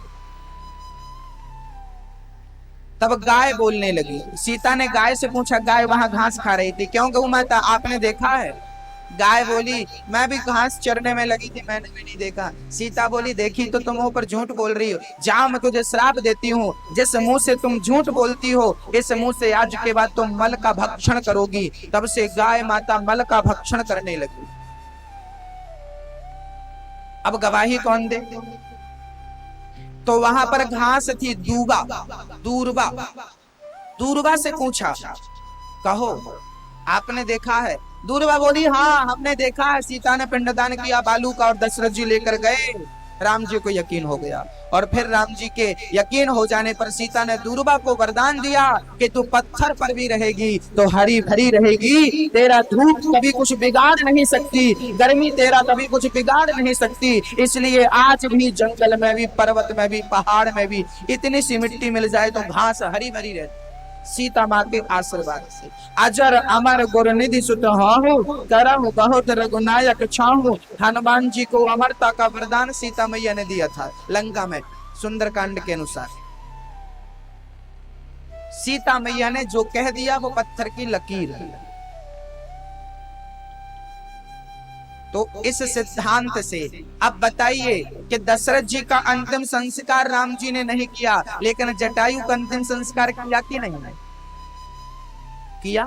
तब गाय बोलने लगी। सीता ने गाय से पूछा, गाय वहां घास खा रही थी, क्यों गौ माता आपने देखा है? गाय बोली, मैं भी घास चरने में लगी थी, मैंने भी नहीं देखा। सीता बोली, देखी तो तुम ऊपर झूठ बोल रही हो, जाओ मैं तुझे श्राप देती हूँ, जिस मुंह से तुम झूठ बोलती हो, इस मुंह से आज के बाद तुम मल का भक्षण करोगी। तब से गाय माता मल का भक्षण करने लगी। अब गवाही कौन दे? तो वहां पर घास थी, दूरबा। दूरबा से पूछा, कहो आपने देखा है? दूरबा बोली, हाँ हमने देखा है, सीता ने पिंडदान किया बालू का और दशरथ जी लेकर गए। राम जी को यकीन हो गया और फिर राम जी के यकीन हो जाने पर सीता ने दूरबा को वरदान दिया कि तू पत्थर पर भी रहेगी तो हरी भरी रहेगी, तेरा धूप कभी कुछ बिगाड़ नहीं सकती, गर्मी तेरा कभी कुछ बिगाड़ नहीं सकती। इसलिए आज भी जंगल में भी, पर्वत में भी, पहाड़ में भी इतनी सी मिट्टी मिल जाए तो घास हरी भरी रहती। सीता माँ के आशीर्वाद से अजर अमर गुरनिधि सुत हाहु, करहु बहुत रघुनायक छाहु। हनुमान जी को अमरता का वरदान सीता मैया ने दिया था लंका में, सुंदरकांड के अनुसार। सीता मैया ने जो कह दिया वो पत्थर की लकीर है। तो इस सिद्धांत से अब बताइए कि दशरथ जी का अंतिम संस्कार राम जी ने नहीं किया, लेकिन जटायु का अंतिम संस्कार किया कि नहीं किया?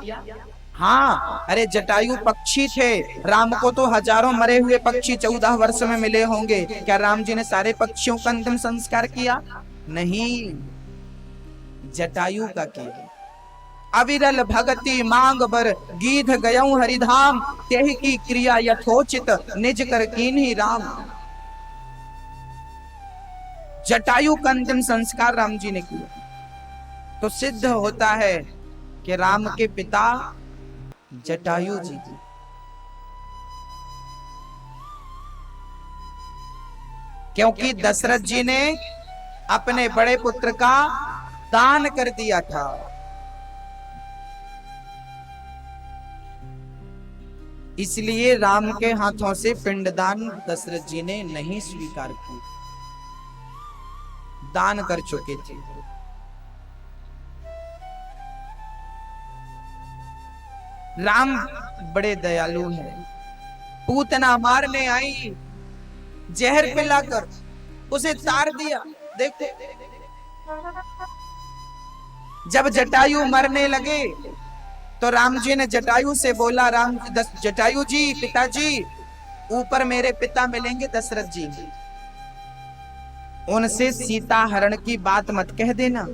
हाँ, अरे जटायु पक्षी थे, राम को तो हजारों मरे हुए पक्षी 14 वर्ष में मिले होंगे, क्या राम जी ने सारे पक्षियों का अंतिम संस्कार किया? नहीं, जटायु का किया। अविरल भगति मांग बर गीध गयऊ हरिधाम, तेहि की क्रिया यथोचित निज कर कीन्ही राम। जटायु का अंतिम संस्कार राम जी ने किया। तो सिद्ध होता है कि राम के पिता जटायु जी थे। क्योंकि दशरथ जी ने अपने बड़े पुत्र का दान कर दिया था। इसलिए राम के हाथों से पिंडदान दशरथ जी ने नहीं स्वीकार किया, दान कर चुके थे। राम बड़े दयालु हैं। पूतना मारने आई, जहर पिलाकर उसे तार दिया। देखो, जब जटायु मरने लगे तो राम जी ने जटायु से बोला, जटायु जी, पिताजी, ऊपर मेरे पिता मिलेंगे दशरथ जी, उनसे सीता हरण की बात मत कह देना।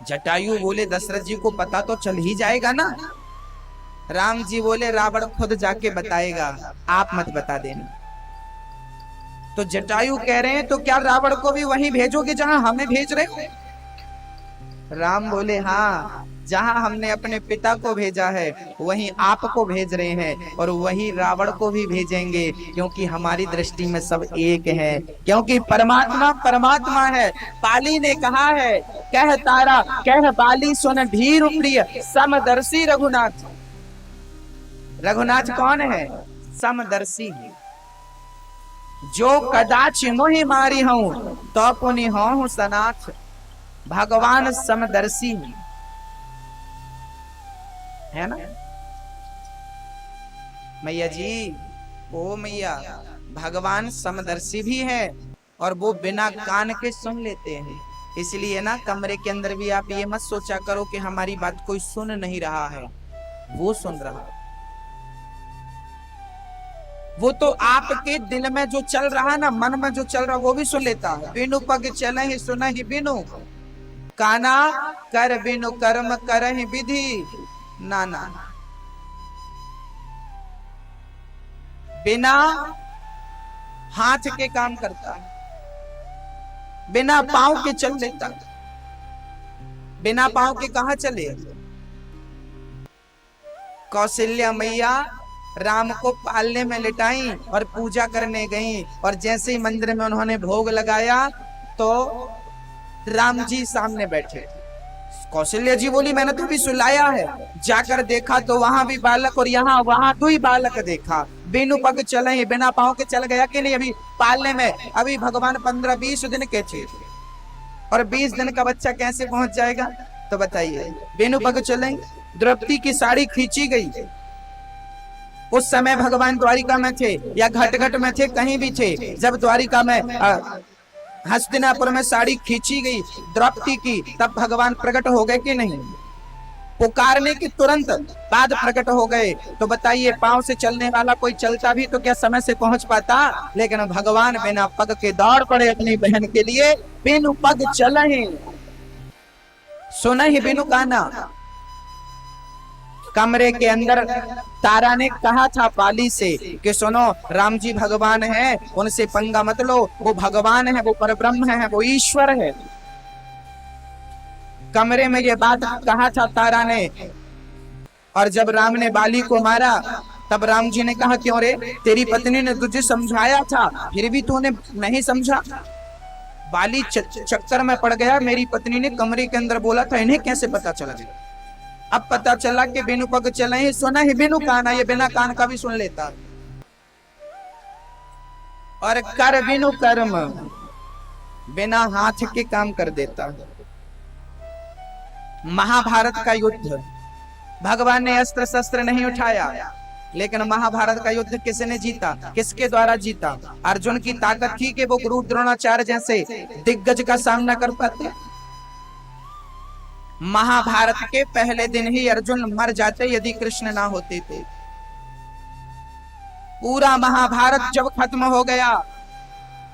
जटायु बोले, दशरथ जी को पता तो चल ही जाएगा ना। राम जी बोले, रावण खुद जाके बताएगा, आप मत बता देना। तो जटायु कह रहे हैं, तो क्या रावण को भी वहीं भेजोगे जहां हमें भेज रहे हो? राम बोले, हाँ, जहां हमने अपने पिता को भेजा है वहीं आपको भेज रहे हैं, और वही रावण को भी भेजेंगे, क्योंकि हमारी दृष्टि में सब एक है। क्योंकि परमात्मा परमात्मा है। पाली ने कहा है, कह तारा कह बाली सुन धीर प्रिय समदर्शी रघुनाथ। रघुनाथ कौन है? समदर्शी है। जो कदाच मोहि मारी हूं तो पुनि हूं सनाथ। भगवान समदर्शी है ना मैया जी? ओ मैया, भगवान समदर्शी भी है और वो बिना कान के सुन लेते हैं। इसलिए ना कमरे के अंदर भी आप ये मत सोचा करो कि हमारी बात कोई सुन नहीं रहा है, वो सुन रहा है। वो तो आपके दिल में जो चल रहा है ना, मन में जो चल रहा वो भी सुन लेता है। बिनु पग चले ही सुन ही बिनु, काना कर बिनु कर्म कर ही विधि नाना। बिना हाथ के काम करता है, बिना पांव के चल लेता। बिना पांव के कहां चले? कौशल्या मैया राम को पालने में लिटाई और पूजा करने गई, और जैसे ही मंदिर में उन्होंने भोग लगाया तो राम जी सामने बैठे। कौशल्या जी बोली, मैंने तो भी सुलाया है। जाकर देखा तो वहां भी बालक और यहाँ वहां दो ही बालक देखा। बिनु पग चले, बिना पांव के चल गया कि नहीं? अभी पालने में अभी भगवान 15-20 दिन के थे, और 20 दिन का बच्चा कैसे पहुंच जाएगा? तो बताइए, बिनु पग चले। द्रौपदी की साड़ी खींची गई। उस समय भगवान द्वारिका में थे या घटघट में थे, कहीं भी थे। जब द्वारिका में हस्तिनापुर में साड़ी खींची गई द्रौपदी की, तब भगवान प्रकट हो गए कि नहीं? पुकारने के तुरंत बाद प्रकट हो गए। तो बताइए, पांव से चलने वाला कोई चलता भी तो क्या समय से पहुंच पाता? लेकिन भगवान बिना पग के दौड़ पड़े अपनी बहन के लिए। बिनु पग चले सुन ही बिनु काना। कमरे के अंदर तारा ने कहा था पाली से कि सुनो, राम जी भगवान है, उनसे पंगा मत लो। वो भगवान है, वो परब्रह्म है, वो ईश्वर है। कमरे में ये बात कहा था तारा ने। और जब राम ने बाली को मारा तब राम जी ने कहा, क्यों रे, तेरी पत्नी ने तुझे समझाया था फिर भी तूने नहीं समझा। बाली चक्कर में पड़ गया। मेरी पत्नी ने कमरे के अंदर बोला था, इन्हें कैसे पता चला? अब पता चला कि बिनु पग चले ही सुना ही बिनु काना। ये बिना कान का भी सुन लेता। और कर बिनु कर्म, बिना हाथ के काम कर देता। महाभारत का युद्ध, भगवान ने अस्त्र शस्त्र नहीं उठाया, लेकिन महाभारत का युद्ध किसने जीता? किसके द्वारा जीता? अर्जुन की ताकत थी कि वो गुरु द्रोणाचार्य जैसे दिग्गज का सामना कर पाते। महाभारत के पहले दिन ही अर्जुन मर जाते यदि कृष्ण ना होते थे। पूरा महाभारत जब खत्म हो गया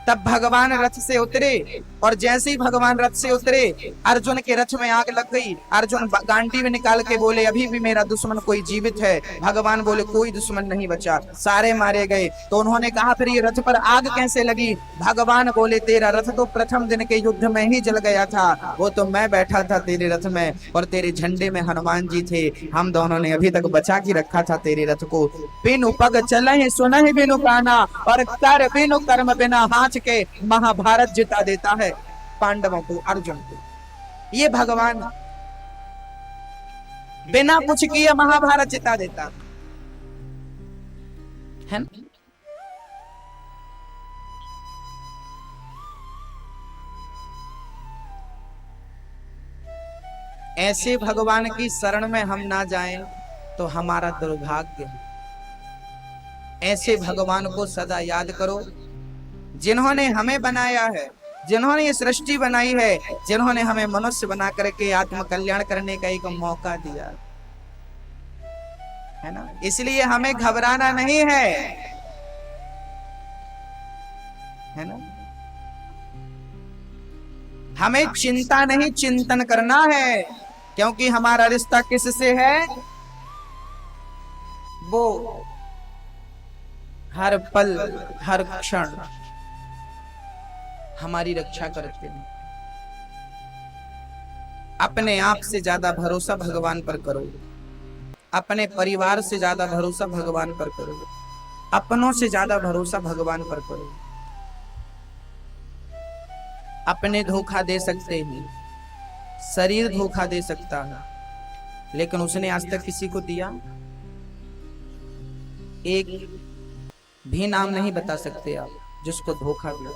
तब भगवान रथ से उतरे और जैसे ही भगवान रथ से उतरे, अर्जुन के रथ में आग लग गई। अर्जुन गांडी में निकाल के बोले अभी भी मेरा दुश्मन कोई जीवित है। भगवान बोले कोई दुश्मन नहीं बचा, सारे मारे गए। तो उन्होंने कहा फिर ये रथ पर आग कैसे लगी? भगवान बोले तेरा रथ तो प्रथम दिन के युद्ध में ही जल गया था, वो तो मैं बैठा था तेरे रथ में और तेरे झंडे में हनुमान जी थे। हम दोनों ने अभी तक बचा के रखा था तेरे रथ को। बिनु पग चले सुनहि बिनु काना, और कर बिनु कर्म बिना हाथ के महाभारत जिता देता है पांडवों को, अर्जुन को। ये भगवान बिना कुछ किए महाभारत जिता देता है ना? ऐसे भगवान की शरण में हम ना जाएं तो हमारा दुर्भाग्य है। ऐसे भगवान को सदा याद करो, जिन्होंने हमें बनाया है, जिन्होंने ये सृष्टि बनाई है, जिन्होंने हमें मनुष्य बना करके आत्म कल्याण करने का एक मौका दिया है ना। इसलिए हमें घबराना नहीं है ना। हमें चिंता नहीं चिंतन करना है, क्योंकि हमारा रिश्ता किससे है? वो हर पल हर क्षण हमारी रक्षा करते हैं। अपने आप से ज्यादा भरोसा भगवान पर करो, अपने परिवार से ज्यादा भरोसा भगवान पर करो, अपनों से ज्यादा भरोसा भगवान पर करो। अपने धोखा दे सकते हैं, शरीर धोखा दे सकता है, लेकिन उसने आज तक किसी को दिया? एक भी नाम नहीं बता सकते आप जिसको धोखा दिया।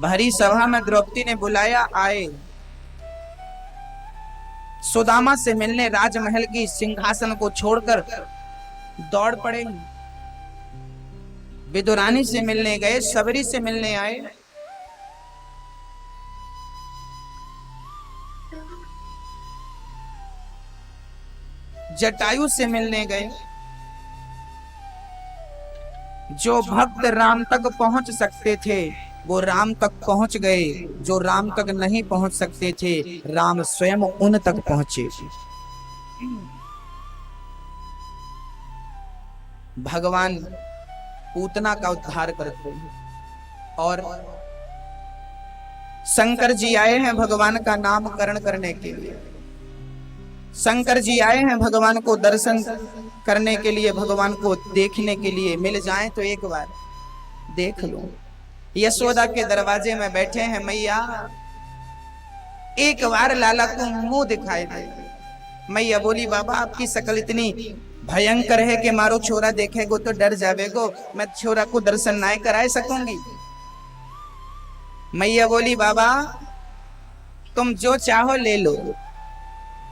भरी सभा में द्रौपदी ने बुलाया, आए सुदामा से मिलने, राजमहल की सिंहासन को छोड़कर दौड़ पड़े। विदुरानी से मिलने गए, सबरी से मिलने आए। जटायु से मिलने गए। जो भक्त राम तक पहुंच सकते थे वो राम तक पहुंच गए, जो राम तक नहीं पहुंच सकते थे राम स्वयं उन तक पहुंचे। भगवान पूतना का उद्धार करते हैं और शंकर जी आए हैं भगवान का नामकरण करने के लिए। शंकर जी आए हैं भगवान को दर्शन करने के लिए, भगवान को देखने के लिए। मिल जाए तो एक बार देख लो। यशोदा के दरवाजे में बैठे हैं मैया, एक बार लाला को मुंह दिखाई दे। मैया बोली बाबा आपकी शकल इतनी भयंकर है कि मारो छोरा देखेगो तो डर जावेगो, मैं छोरा को दर्शन ना कराए सकूंगी। मैया बोली बाबा तुम जो चाहो ले लो,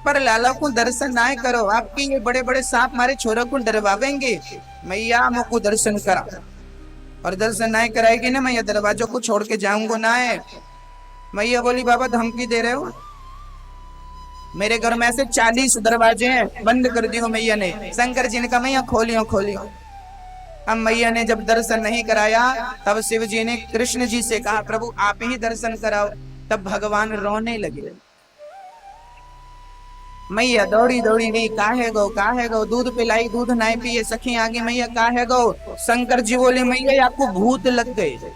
पर लाला को दर्शन ना करो, आपके ये बड़े बड़े सांप मारे छोरा को डरवावेंगे। मैया मुझको दर्शन करा, और दर्शन ना कराएगी ना मैया दरवाजों को छोड़ के जाऊंगा ना है। मैया बोली बाबा धमकी दे रहे हो? मेरे घर में ऐसे 40 दरवाजे हैं, बंद कर दियो मैया ने। शंकर जी ने कहा मैया खोलियो खोलियो। अब मैया ने जब दर्शन नहीं कराया तब शिव जी ने कृष्ण जी से कहा प्रभु आप ही दर्शन कराओ। तब भगवान रोने लगे। मैया दौड़ी दौड़ी गई, काहे गो दूध पिलाई, दूध नहीं पिए। सखी आगे मैया काहे गो। शंकर जी बोले मैया आपको भूत लग गए।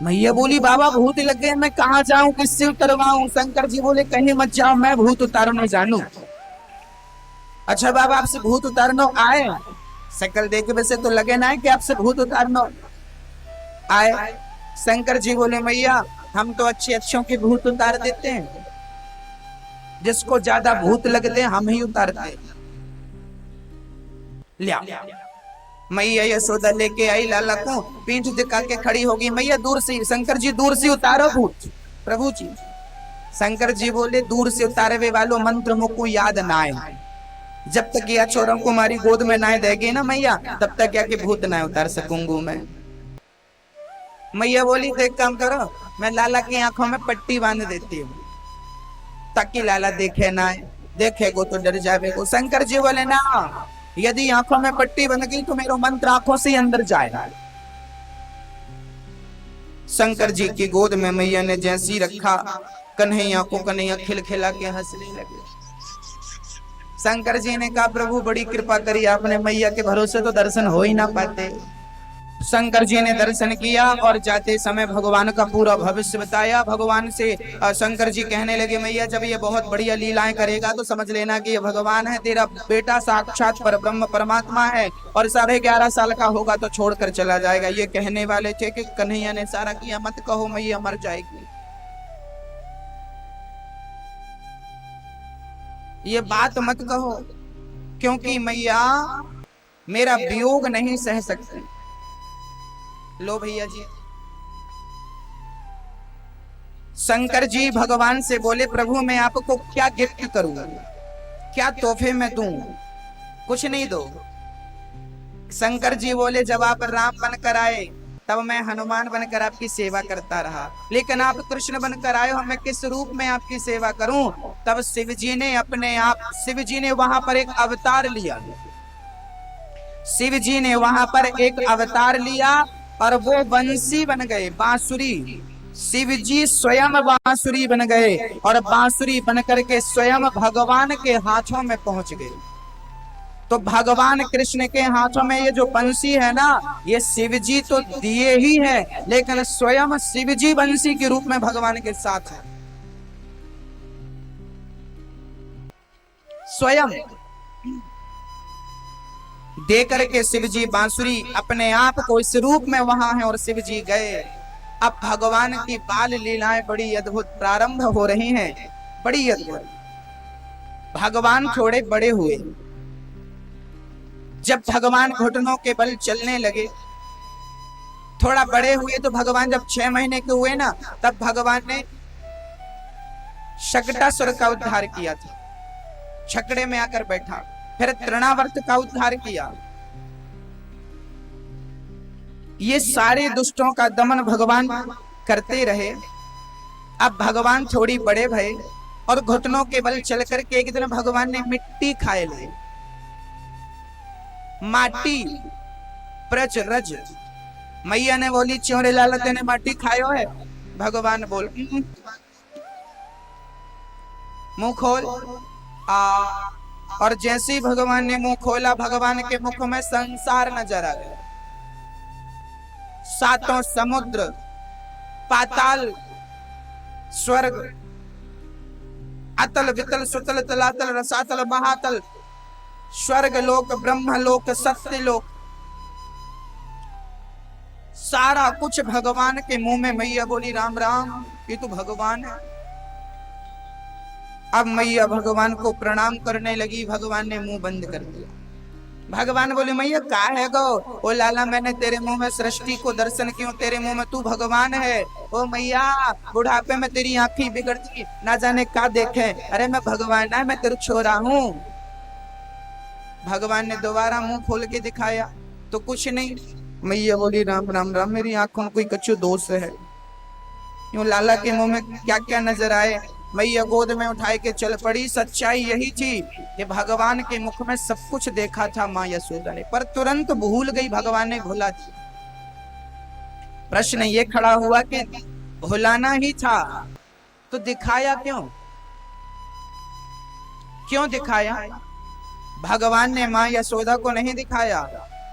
मैया बोली बाबा भूत लग गए, मैं कहाँ जाऊं, किससे उतरवाऊं? शंकर जी बोले कहीं मत जाओ, मैं भूत उतारना जानू। अच्छा बाबा आपसे भूत उतारना आए? शकल देख वैसे तो लगे ना है कि आपसे भूत उतारना आए। शंकर जी बोले मैया हम तो अच्छे अच्छों के भूत उतार देते हैं, जिसको ज्यादा भूत लगते हम ही उतारते। लिया मैया यशोदा लेके आई लाला को, पीठ दिखा के खड़ी होगी। मैया दूर से, शंकर जी दूर से उतारो भूत। प्रभु जी शंकर जी बोले दूर से उतारे वे वालों मंत्र मुझको याद ना आए। जब तक यह छोरों को हमारी गोद में ना देगी ना मैया तब तक क्या कि भूत ना उतार सकूंगा मैं। मैया बोली तो एक काम करो, मैं लाला की आंखों में पट्टी बांध देती हूँ ताकि लाला देखे ना, देखेगो तो डर जावेगो। शंकर जी बोले ना, यदि आंखों में पट्टी बन गई तो मेरा मंत्र आंखों से अंदर जाएगा। शंकर जी की गोद में मैया ने जैसी रखा, कन्हैया को कन्हैया खिलखिला के हंसने लगे। शंकर जी ने कहा प्रभु बड़ी कृपा करी आपने, मैया के भरोसे तो दर्शन हो ही ना पाते। शंकर जी ने दर्शन किया और जाते समय भगवान का पूरा भविष्य बताया। भगवान से शंकर जी कहने लगे मैया जब ये बहुत बढ़िया लीलाएं करेगा तो समझ लेना कि ये भगवान है, तेरा बेटा साक्षात परब्रह्म परमात्मा है, और 11.5 साल का होगा तो छोड़कर चला जाएगा। ये कहने वाले थे कि कन्हैया ने सारा किया, मत कहो मैया मर जाएगी, ये बात मत कहो, क्योंकि मैया मेरा वियोग नहीं सह सकती। लो भैया जी, शंकर जी भगवान से बोले प्रभु मैं आपको क्या गिफ्ट करूं, क्या तोहफे में दूं? कुछ नहीं दो। शंकर जी बोले जब आप राम बनकर आए तब मैं हनुमान बनकर आपकी सेवा करता रहा, लेकिन आप कृष्ण बनकर आए हो, मैं किस रूप में आपकी सेवा करूं? तब शिव जी ने अपने आप, शिव जी ने वहां पर एक अवतार लिया, शिव जी ने वहां पर एक अवतार लिया और वो बंसी बन गए, बांसुरी। शिव जी स्वयं बांसुरी बन गए और बांसुरी बनकर के स्वयं भगवान के हाथों में पहुंच गए। तो भगवान कृष्ण के हाथों में ये जो बंसी है ना, ये शिव जी तो दिए ही है, लेकिन स्वयं शिव जी बंसी के रूप में भगवान के साथ है। स्वयं दे करके शिव जी बांसुरी अपने आप को इस रूप में वहां है और शिव जी गए। अब भगवान की बाल लीलाएं बड़ी अद्भुत प्रारंभ हो रही हैं, बड़ी अद्भुत। भगवान थोड़े बड़े हुए, जब भगवान घुटनों के बल चलने लगे, थोड़ा बड़े हुए तो भगवान जब 6 महीने के हुए ना, तब भगवान ने शकटासुर का उद्धार किया था, छकड़े में आकर बैठा। फिर तृणावर्त का उद्धार किया। ये सारे दुष्टों का दमन भगवान करते रहे। अब भगवान थोड़ी बड़े भये और घुटनों के बल चल करके एक दिन भगवान ने मिट्टी खाए ले, माटी प्रज रज। मैया ने बोली चोरे लाला तेने माटी खायो है? भगवान बोल मुंह खोल आ, और जैसे ही भगवान ने मुंह खोला, भगवान के मुख में संसार नजर आ गया। 7 समुद्र, पाताल, स्वर्ग, अतल वितल सुतल तलातल रसातल महातल, स्वर्ग लोक, ब्रह्म लोक, सत्य लोक, सारा कुछ भगवान के मुंह में। मैया बोली राम राम, ये तो भगवान है। अब मैया भगवान को प्रणाम करने लगी, भगवान ने मुंह बंद कर दिया। भगवान बोले मैया का है गो? ओ लाला मैंने तेरे मुंह में सृष्टि को दर्शन किया, तेरे मुंह में तू भगवान है। ओ मैया बुढ़ापे में तेरी आंखें बिगड़ती, ना जाने का देखे। अरे मैं भगवान है, मैं तेरा छोरा हूं। भगवान ने दोबारा मुंह खोल के दिखाया तो कुछ नहीं। मैया बोली राम राम राम, मेरी आंखों में कोई कच्चू दोष है। यूं लाला के मुंह में क्या क्या नजर आए। मैया गोद में उठाए के चल पड़ी। सच्चाई यही थी कि भगवान के मुख में सब कुछ देखा था मां यशोदा ने, पर तुरंत भूल गई, भगवान ने भुला दी। प्रश्न ये खड़ा हुआ कि भुलाना ही था तो दिखाया क्यों? क्यों दिखाया? भगवान ने मां यशोदा को नहीं दिखाया,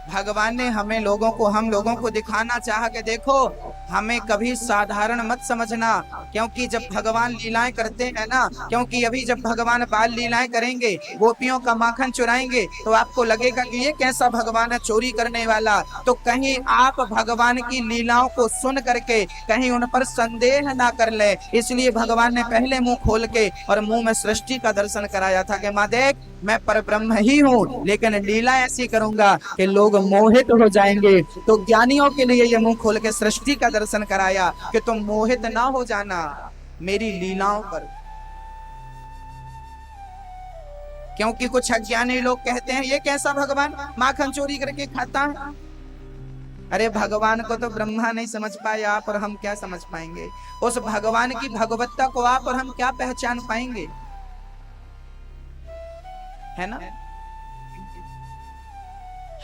भगवान ने हमें लोगों को, हम लोगों को दिखाना चाहा कि देखो हमें कभी साधारण मत समझना, क्योंकि जब भगवान लीलाएं करते हैं ना, क्योंकि अभी जब भगवान बाल लीलाएं करेंगे, गोपियों का माखन चुराएंगे, तो आपको लगेगा कि ये कैसा भगवान है चोरी करने वाला। तो कहीं आप भगवान की लीलाओं को सुन करके कहीं उन पर संदेह ना कर ले, इसलिए भगवान ने पहले मुंह खोल के और मुंह में सृष्टि का दर्शन कराया था कि माँ देख मैं परब्रह्म ही हूँ, लेकिन लीला ऐसी करूंगा कि लोग मोहित हो जाएंगे। तो ज्ञानियों के लिए ये मुंह खोल के सृष्टि का दर्शन कराया कि तुम मोहित ना हो जाना मेरी लीलाओं पर। क्योंकि कुछ अज्ञानी लोग कहते हैं ये कैसा भगवान माखन चोरी करके खाता है। अरे भगवान को तो ब्रह्मा नहीं समझ पाया, आप और हम क्या समझ पाएंगे? उस भगवान की भगवत्ता को आप और हम क्या पहचान पाएंगे? है ना,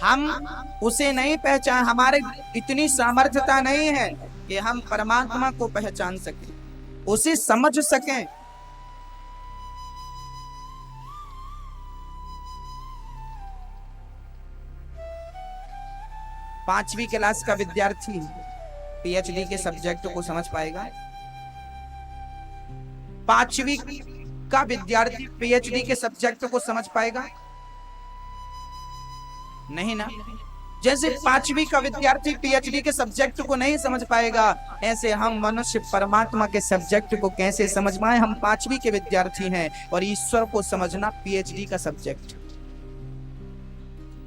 हम उसे नहीं पहचान, हमारे इतनी सामर्थ्यता नहीं है कि हम परमात्मा को पहचान सकें, उसे समझ सकें। पांचवी क्लास का विद्यार्थी पीएचडी के सब्जेक्ट को समझ पाएगा? पांचवी का विद्यार्थी पीएचडी के सब्जेक्ट को समझ पाएगा? नहीं ना। जैसे पांचवी का विद्यार्थी पीएचडी के सब्जेक्ट को नहीं समझ पाएगा, ऐसे हम मनुष्य परमात्मा के सब्जेक्ट को कैसे समझ पाए? हम पांचवी के विद्यार्थी हैं और ईश्वर को समझना पीएचडी का सब्जेक्ट।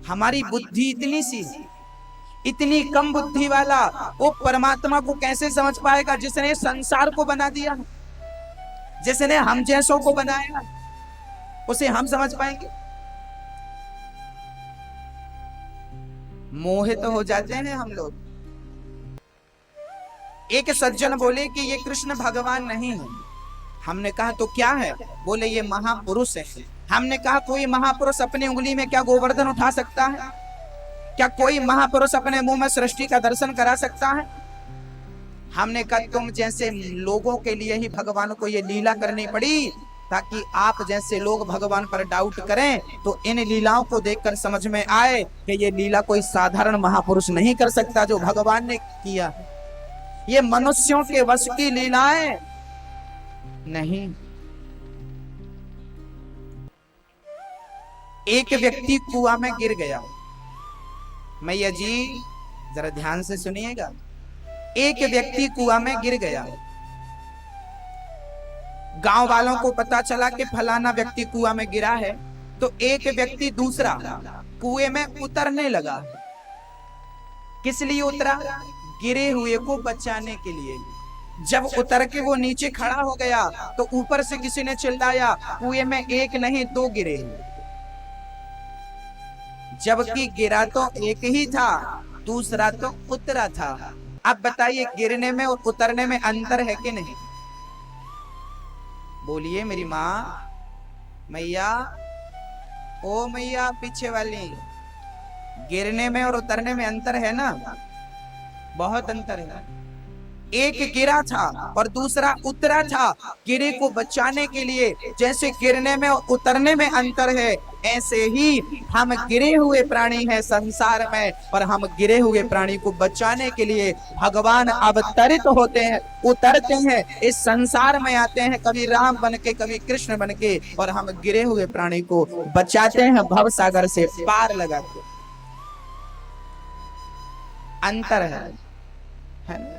हमारी बुद्धि इतनी सी, इतनी कम बुद्धि वाला वो परमात्मा को कैसे समझ पाएगा जिसने संसार को बना दिया, जिसने हम जैसों को बनाया? उसे हम समझ पाएंगे? मोहित तो हो जाते हैं हम लोग। एक सज्जन बोले कि ये कृष्ण भगवान नहीं है। हमने कहा तो क्या है? बोले ये महापुरुष है। हमने कहा कोई महापुरुष अपनी उंगली में क्या गोवर्धन उठा सकता है? क्या कोई महापुरुष अपने मुंह में सृष्टि का दर्शन करा सकता है? हमने कहा तुम जैसे लोगों के लिए ही भगवान को ये लीला करनी पड़ी ताकि आप जैसे लोग भगवान पर डाउट करें तो इन लीलाओं को देखकर समझ में आए कि ये लीला कोई साधारण महापुरुष नहीं कर सकता जो भगवान ने किया। ये मनुष्यों के वश की लीलाएं नहीं। एक व्यक्ति कुआं में गिर गया। मैया जी जरा ध्यान से सुनिएगा। एक व्यक्ति कुआं में गिर गया। गांव वालों को पता चला कि फलाना व्यक्ति कुआं में गिरा है, तो एक व्यक्ति दूसरा कुएं में उतरने लगा। किस लिए उतरा? गिरे हुए को बचाने के लिए। जब उतर के वो नीचे खड़ा हो गया तो ऊपर से किसी ने चिल्लाया, कुएं में एक नहीं दो गिरे। जबकि गिरा तो एक ही था, दूसरा तो उतरा था। अब बताइए गिरने में और उतरने में अंतर है कि नहीं? बोलिए मेरी माँ। मैया, ओ मैया पीछे वाली, गिरने में और उतरने में अंतर है ना? बहुत अंतर है। एक गिरा था और दूसरा उतरा था गिरे को बचाने के लिए। जैसे गिरने में और उतरने में अंतर है, ऐसे ही हम गिरे हुए प्राणी हैं संसार में, और हम गिरे हुए प्राणी को बचाने के लिए भगवान अवतरित होते हैं, उतरते हैं, इस संसार में आते हैं, कभी राम बन के कभी कृष्ण बन के, और हम गिरे हुए प्राणी को बचाते हैं, भव सागर से पार लगाते। अंतर है ना?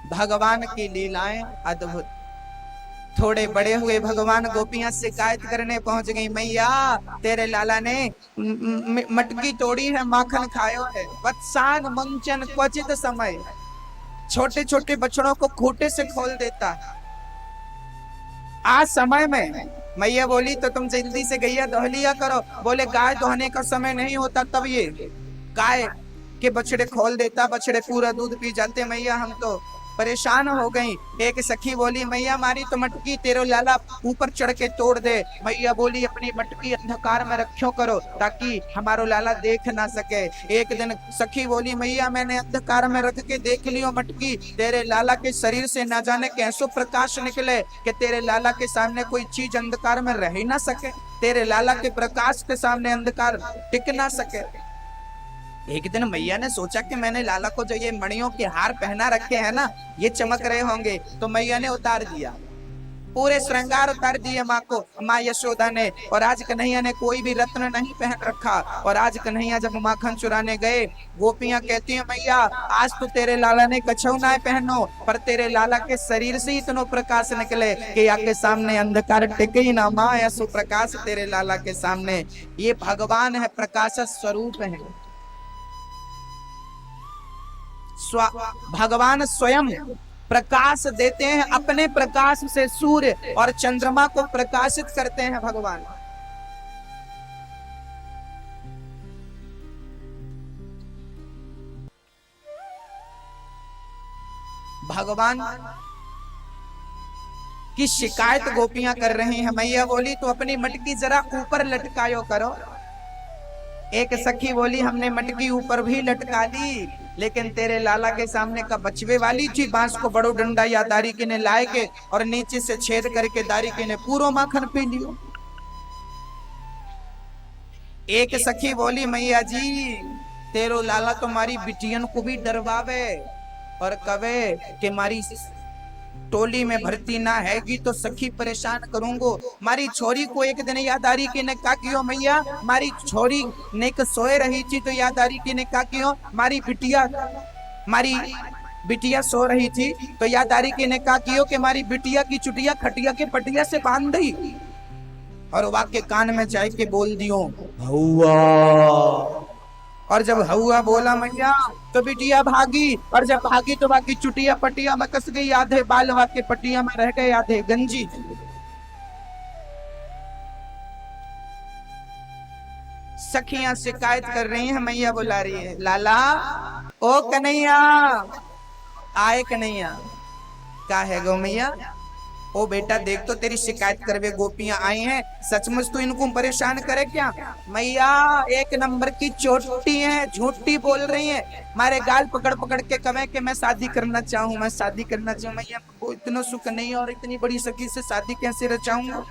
भगवान की लीलाएं अद्भुत। थोड़े बड़े हुए भगवान गोपियां शिकायत करने पहुंच गई, मैया तेरे लाला ने मटकी तोड़ी है, माखन खायो है। वत्सान मंचन क्वचित समय, छोटे छोटे बछड़ों को खूंटे से खोल देता। आज समय में मैया बोली तो तुम जल्दी से गैया दोह लिया करो। बोले गाय दोहने का समय नहीं होता, तब ये गाय के बछड़े खोल देता, बछड़े पूरा दूध पी जाते। मैया हम तो परेशान हो गई। एक सखी बोली, मैया मारी तो मटकी तेरे लाला ऊपर चढ़ के तोड़ दे। मैया बोली अपनी मटकी अंधकार में रखो करो ताकि हमारो लाला देख ना सके। एक दिन सखी बोली, मैया मैंने अंधकार में रख के देख लियो मटकी, तेरे लाला के शरीर से ना जाने कैसो प्रकाश निकले कि तेरे लाला के सामने कोई चीज अंधकार में रह ही ना सके, तेरे लाला के प्रकाश के सामने अंधकार टिक ना सके। एक दिन मैया ने सोचा कि मैंने लाला को जो ये मणियों के हार पहना रखे हैं ना, ये चमक रहे होंगे, तो मैया ने उतार दिया, पूरे श्रृंगार उतार दिए माँ को, माँ यशोदा ने। और आज कन्हैया ने कोई भी रत्न नहीं पहन रखा। और आज कन्हैया जब माखन चुराने गए, गोपियां कहती हैं, मैया आज तो तेरे लाला ने कछऊ ना पहनो, पर तेरे लाला के शरीर से इतना प्रकाश निकले कि आके सामने अंधकार टिके ही ना। माँ ऐसो प्रकाश तेरे लाला के सामने। ये भगवान है, प्रकाश स्वरूप है। भगवान स्वयं प्रकाश देते हैं, अपने प्रकाश से सूर्य और चंद्रमा को प्रकाशित करते हैं भगवान। भगवान की शिकायत गोपियां कर रही हैं। मैया बोली तो अपनी मटकी जरा ऊपर लटकायो करो। एक सखी बोली हमने मटकी ऊपर भी लटका ली, लेकिन तेरे लाला के सामने का बचवे वाली थी, बांस को बड़ो डंडा या दारी के ने लाए के और नीचे से छेद करके दारी के ने पूरो माखन पी लियो। एक सखी बोली मैया जी तेरो लाला तो मारी बिटियन को भी डरवावे और कवे कि मारी टोली में भर्ती ना हैगी तो सखी परेशान करूंगो। मारी छोरी को एक दिन यादारी के ने का कियो मैया, मारी छोरी ने सोए रही थी तो यादारी के ने का कियो, मारी बिटिया सो रही थी तो यादारी के ने का कियो कि मारी बिटिया की चुटिया खटिया के पटिया से बांध दी और वाके कान में जाए के बोल दियो हौवा। और जब हौवा बोला मैया तो बिटिया भागी, और जब भागी तो बाकी चुटिया पटिया में कस गई, आधे बाल वाके पटिया में रह गए, आधे गंजी। सखियां शिकायत कर रही हैं, मैया बुला रही है लाला ओ कन्हैया आए कन्हैया। का है गो मैया? ओ बेटा देख तो तेरी शिकायत करवे गोपियां आई हैं, सचमुच तो इनको परेशान करे क्या? मैया एक नंबर की चोटी है, झूठी बोल रही है, मारे गाल पकड़ पकड़ के कहे कि मैं शादी करना चाहूँ, मैं शादी करना चाहूँ। मैया वो इतना सुख नहीं और इतनी बड़ी सखी से शादी कैसे रचाऊंगा?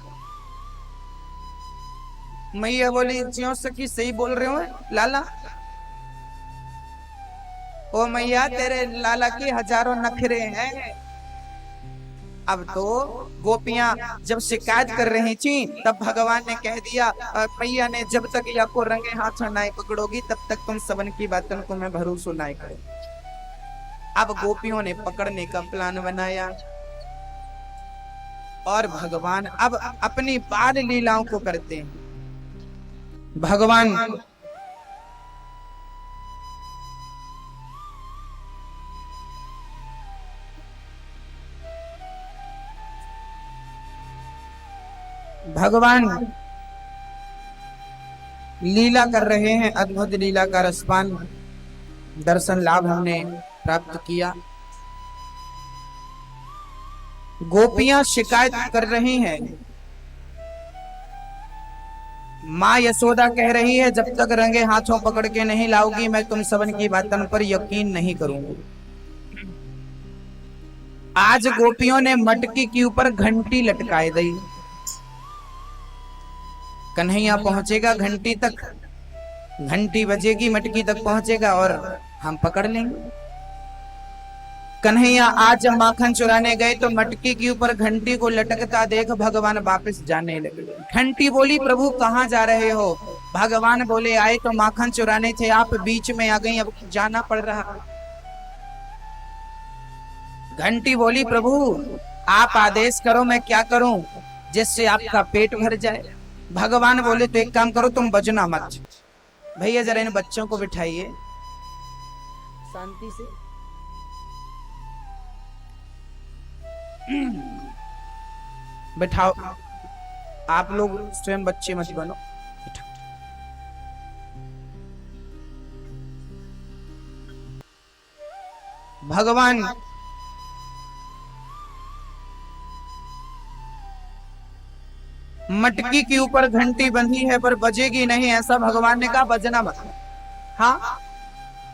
मैया बोली ज्यों सखी सही बोल रहे हो लाला। ओ मैया तेरे लाला की हजारों नखरे हैं। अब तो गोपियां जब शिकायत कर रही थी तब भगवान ने कह दिया, मैया ने जब तक या को रंगे हाथ नहीं पकड़ोगी तब तक तुम सबन की बातों को मैं भरोसा नहीं करूं। अब गोपियों ने पकड़ने का प्लान बनाया और भगवान अब अपनी बाल लीलाओं को करते हैं। भगवान लीला कर रहे हैं, अद्भुत लीला का रसपान दर्शन लाभ हमने प्राप्त किया। गोपियां शिकायत कर रही हैं, माँ यशोदा कह रही है जब तक रंगे हाथों पकड़ के नहीं लाओगी मैं तुम सबन की बातों पर यकीन नहीं करूंगी। आज गोपियों ने मटकी के ऊपर घंटी लटकाई दी, कन्हैया पहुंचेगा घंटी तक, घंटी बजेगी मटकी तक पहुंचेगा और हम पकड़ लेंगे। कन्हैया आज जब माखन चुराने गए तो मटकी के ऊपर घंटी को लटकता देख भगवान वापस जाने लगे। घंटी बोली प्रभु कहाँ जा रहे हो? भगवान बोले आए तो माखन चुराने थे, आप बीच में आ गई, अब जाना पड़ रहा। घंटी बोली प्रभु आप आदेश करो मैं क्या करूं जिससे आपका पेट भर जाए। भगवान बोले तो एक काम करो तुम बजना मत। भैया जरा इन बच्चों को बिठाइए शांति से। बैठाओ, आप लोग स्वयं बच्चे मत बनो। भगवान मटकी के ऊपर घंटी बंधी है पर बजेगी नहीं, ऐसा भगवान ने कहा बजना मत। हाँ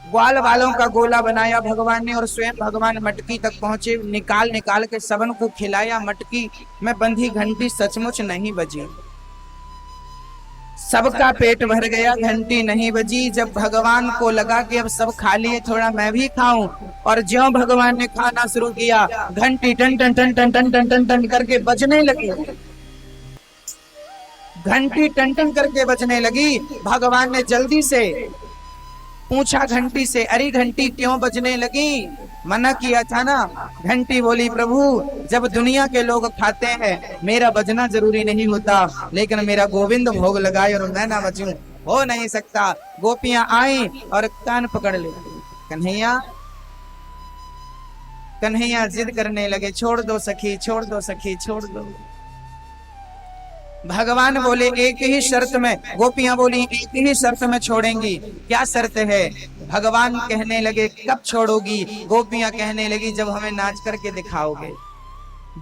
ग्वाल वालों का गोला बनाया भगवान ने और स्वयं भगवान मटकी तक पहुंचे, निकाल निकाल के सबन को खिलाया। मटकी में बंधी घंटी सचमुच नहीं बजी, सबका पेट भर गया, घंटी नहीं बजी। जब भगवान को लगा कि अब सब खा लिए थोड़ा मैं भी खाऊं, और ज्यों भगवान ने खाना शुरू किया घंटी टन टन टन टन टन टन टन टन करके बजने लगी। घंटी टन टन करके बजने लगी। भगवान ने जल्दी से पूछा घंटी से, अरे घंटी क्यों बजने लगी? मना किया था ना। घंटी बोली प्रभु जब दुनिया के लोग खाते हैं मेरा बजना जरूरी नहीं होता, लेकिन मेरा गोविंद भोग लगाए और मैं ना बजूं हो नहीं सकता। गोपियां आई और कान पकड़ ले। कन्हैया कन्हैया जिद करने लगे, छोड़ दो सखी, छोड़ दो सखी, छोड़ दो। भगवान बोले एक ही शर्त में। गोपियां बोली एक ही शर्त में छोड़ेंगी। क्या शर्त है? भगवान कहने लगे कब छोड़ोगी? गोपियां कहने लगी जब हमें नाच करके दिखाओगे।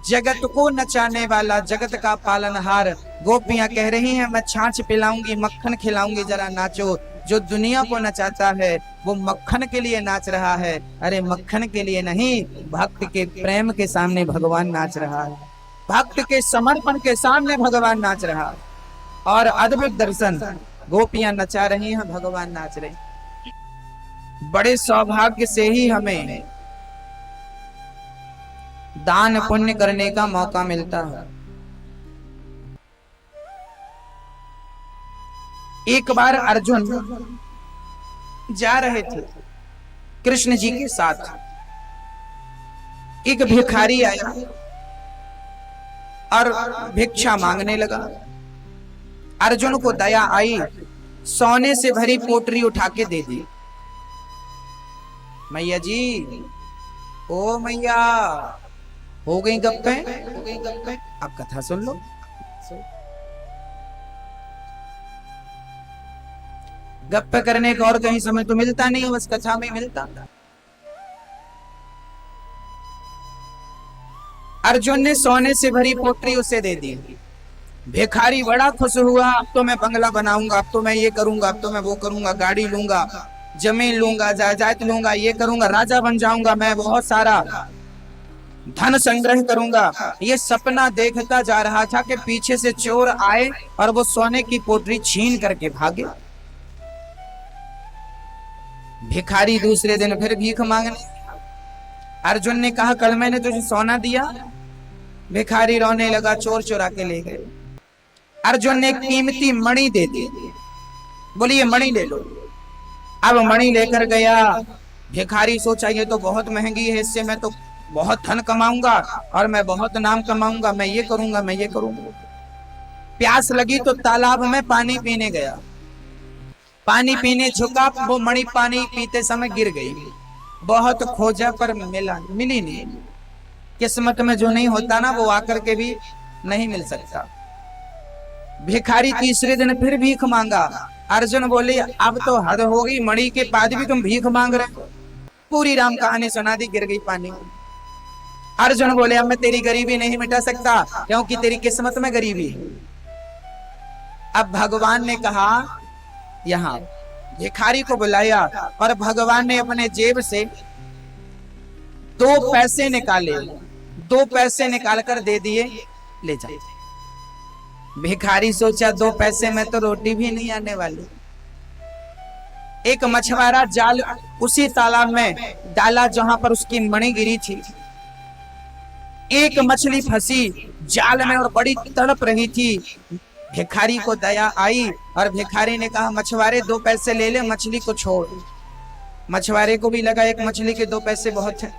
जगत को नचाने वाला, जगत का पालनहार। गोपियां कह रही हैं मैं छाछ पिलाऊंगी, मक्खन खिलाऊंगी, जरा नाचो। जो दुनिया को नचाता है वो मक्खन के लिए नाच रहा है। अरे मक्खन के लिए नहीं, भक्त के प्रेम के सामने भगवान नाच रहा है, भक्त के समर्पण के सामने भगवान नाच रहा है। और अद्भुत दर्शन, गोपियां नचा रही हैं, भगवान नाच रहे हैं। बड़े सौभाग्य से ही हमें दान पुण्य करने का मौका मिलता है। एक बार अर्जुन जा रहे थे कृष्ण जी के साथ, एक भिखारी आया और भिक्षा मांगने लगा। अर्जुन को दया आई, सोने से भरी पोटरी उठा के दे दी। मैया जी, ओ मैया, हो गई गप्पे, अब कथा सुन लो। गप्पे करने का और कहीं समय तो मिलता नहीं, बस कथा में मिलता। अर्जुन ने सोने से भरी पोटरी उसे दे दी। भिखारी बड़ा खुश हुआ, अब तो मैं बंगला बनाऊंगा, अब तो मैं ये करूंगा, अब तो मैं वो करूंगा, गाड़ी लूंगा, जमीन लूंगा, जायदाद लूंगा, ये करूंगा, राजा बन जाऊंगा, मैं बहुत सारा धन संग्रह करूंगा। ये सपना देखता जा रहा था कि पीछे से चोर आए और वो सोने की पोटरी छीन करके भागे। भिखारी दूसरे दिन फिर भीख मांगने। अर्जुन ने कहा, कल मैंने तुझे सोना दिया। भिखारी रोने लगा, चोर चुरा के ले गए। अर्जुन ने कीमती मणि दे दी, बोली ये मणि ले लो। अब मणि लेकर गया। भिखारी सोचा ये तो बहुत महंगी है, इससे मैं तो बहुत धन कमाऊंगा और मैं बहुत नाम कमाऊंगा, मैं ये करूंगा, मैं ये करूंगा। प्यास लगी तो तालाब में पानी पीने गया। पानी पीने झुका, वो मणि पानी पीते समय गिर गई। बहुत खोजा पर मिली नहीं। किस्मत में जो नहीं होता ना, वो आकर के भी नहीं मिल सकता। भिखारी तीसरे दिन फिर भीख मांगा। अर्जुन बोले, अब तो हद हो गई, मणि के बाद भी तुम भीख मांग रहे हो। पूरी राम कहानी सुना दी, गिर गई पानी। अर्जुन बोले, अब मैं तेरी गरीबी नहीं मिटा सकता, क्योंकि तेरी किस्मत में गरीबी है। अब भगवान ने कहा, यहाँ भिखारी को बुलाया और भगवान ने अपने जेब से 2 पैसे निकाले, 2 पैसे निकालकर दे दिए, ले जा। भिखारी सोचा 2 पैसे में तो रोटी भी नहीं आने वाली। एक मछुआरा जाल उसी तालाब में डाला जहां पर उसकी मणि गिरी थी। एक मछली फंसी जाल में और बड़ी तड़प रही थी। भिखारी को दया आई और भिखारी ने कहा, मछुआरे 2 पैसे ले ले, मछली को छोड़। मछुआरे को भी लगा एक मछली के 2 पैसे बहुत है।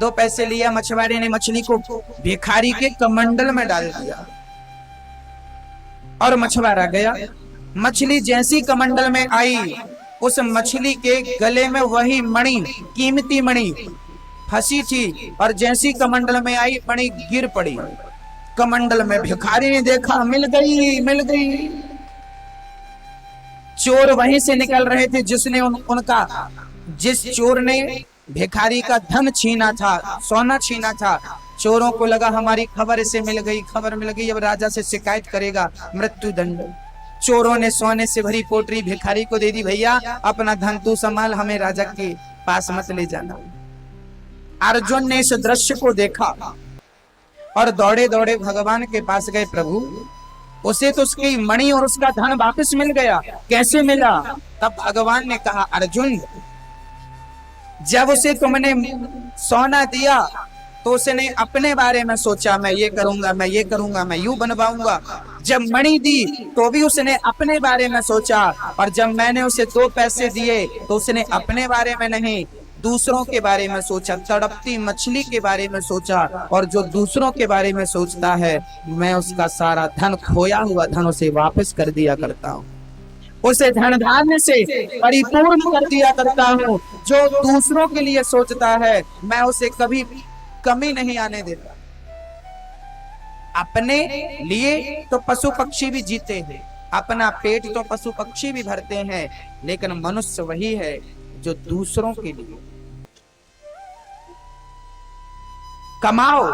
2 पैसे लिया मछुआरे ने, मछली को भिखारी के कमंडल में डाल दिया और मछुआरा गया। मछली जैसी कमंडल में आई, उस मछली के गले में वही मणि, कीमती मणि फंसी थी और जैसी कमंडल में आई, मणि गिर पड़ी कमंडल में। भिखारी ने देखा, मिल गई, मिल गई। चोर वहीं से निकल रहे थे जिसने जिस चोर ने भिखारी का धन छीना था, सोना छीना था। चोरों को लगा हमारी खबर इसे मिल गई, खबर मिल गई, अब राजा से शिकायत करेगा, मृत्यु दंड। चोरों ने सोने से भरी पोटरी भिखारी को दे दी, भैया अपना धन तू संभाल, हमें राजा के पास मत ले जाना। अर्जुन ने इस दृश्य को देखा और दौड़े दौड़े भगवान के पास गए। प्रभु, उसे तो उसकी मणि और उसका धन वापस मिल गया, कैसे मिला? तब भगवान ने कहा, अर्जुन, जब उसे तुमने सोना दिया तो उसने अपने बारे में सोचा, मैं ये करूंगा, मैं ये करूंगा, मैं यूं बनवाऊंगा। जब मणि दी तो भी उसने अपने बारे में सोचा, और जब मैंने उसे 2 पैसे दिए तो उसने अपने बारे में नहीं, दूसरों के बारे में सोचा, तड़पती मछली के बारे में सोचा। और जो दूसरों के बारे में सोचता है, मैं उसका सारा धन, खोया हुआ धन उसे वापस कर दिया करता हूँ, उसे धन धान्य से परिपूर्ण कर दिया करता हूँ। जो दूसरों के लिए सोचता है, मैं उसे कभी कमी नहीं आने देता। अपने लिए तो पशु पक्षी भी जीते हैं, अपना पेट तो पशु पक्षी भी भरते हैं, लेकिन मनुष्य वही है जो दूसरों के लिए कमाओ,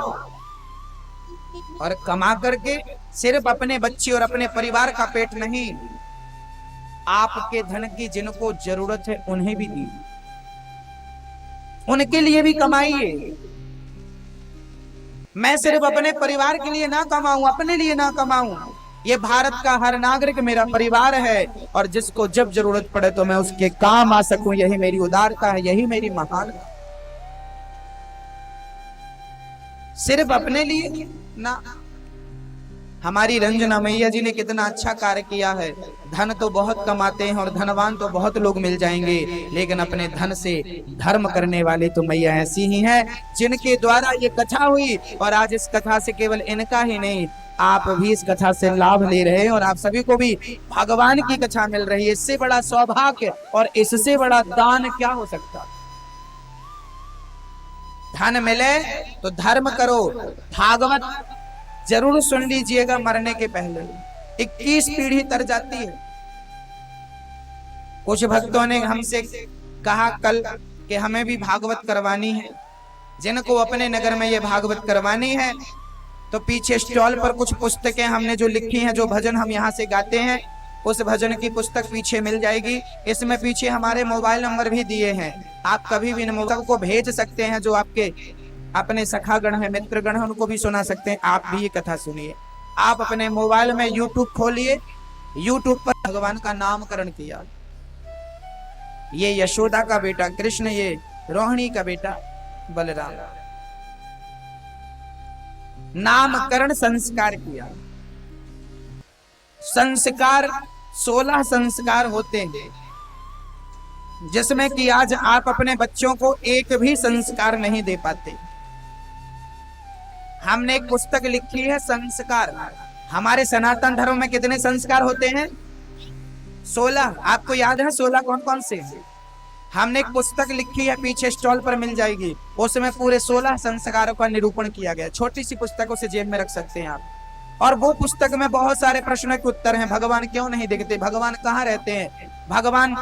और कमा करके सिर्फ अपने बच्चे और अपने परिवार का पेट नहीं, आपके धन की जिनको जरूरत है उन्हें भी दीजिए, उनके लिए भी कमाइए। मैं सिर्फ अपने परिवार के लिए ना कमाऊं, अपने लिए ना कमाऊं, ये भारत का हर नागरिक मेरा परिवार है, और जिसको जब जरूरत पड़े तो मैं उसके काम आ सकूं, यही मेरी उदारता है, यही मेरी महानता। सिर्फ अपने लिए ना। हमारी रंजना मैया जी ने कितना अच्छा कार्य किया है। धन तो बहुत कमाते हैं और धनवान तो बहुत लोग मिल जाएंगे, लेकिन अपने धन से धर्म करने वाले तो मैया ऐसी ही हैं जिनके द्वारा ये कथा हुई। और आज इस कथा से केवल इनका ही नहीं, आप भी इस कथा से लाभ ले रहे हैं और आप सभी को भी भगवान की कथा मिल रही है। इससे बड़ा सौभाग्य और इससे बड़ा दान क्या हो सकता। धन मिले तो धर्म करो। भागवत जरूर सुन लीजिएगा, मरने के पहले 21 पीढ़ी तर जाती है। कुछ भक्तों ने हमसे कहा कल कि हमें भी भागवत करवानी है। जिनको अपने नगर में ये भागवत करवानी है तो पीछे स्टॉल पर कुछ पुस्तकें हमने जो लिखी हैं, जो भजन हम यहाँ से गाते हैं, उस भजन की पुस्तक पीछे मिल जाएगी। इसमें पीछे हमारे मोबाइल नंबर भी दिए हैं, आप कभी भी इन पुस्तक को भेज सकते हैं। जो आपके अपने सखागण है, मित्रगण है, उनको भी सुना सकते हैं। आप भी ये कथा सुनिए। आप अपने मोबाइल में यूट्यूब खोलिए, यूट्यूब पर भगवान का नामकरण किया। ये यशोदा का बेटा कृष्ण, ये रोहिणी का बेटा बलराम, नामकरण संस्कार किया। संस्कार 16 संस्कार होते हैं, जिसमें कि आज आप अपने बच्चों को एक भी संस्कार नहीं दे पाते। हमने एक पुस्तक लिखी है संस्कार। हमारे सनातन धर्म में कितने संस्कार होते हैं? 16। आपको याद है 16 कौन कौन से? हमने एक पुस्तक लिखी है, पीछे स्टॉल पर मिल जाएगी। उसमें पूरे 16 संस्कारों का निरूपण किया गया। छोटी सी पुस्तकों से जेब में रख सकते हैं आप। और वो पुस्तक में बहुत सारे प्रश्नों के उत्तर हैं। भगवान क्यों नहीं दिखते? भगवान कहाँ रहते हैं? भगवान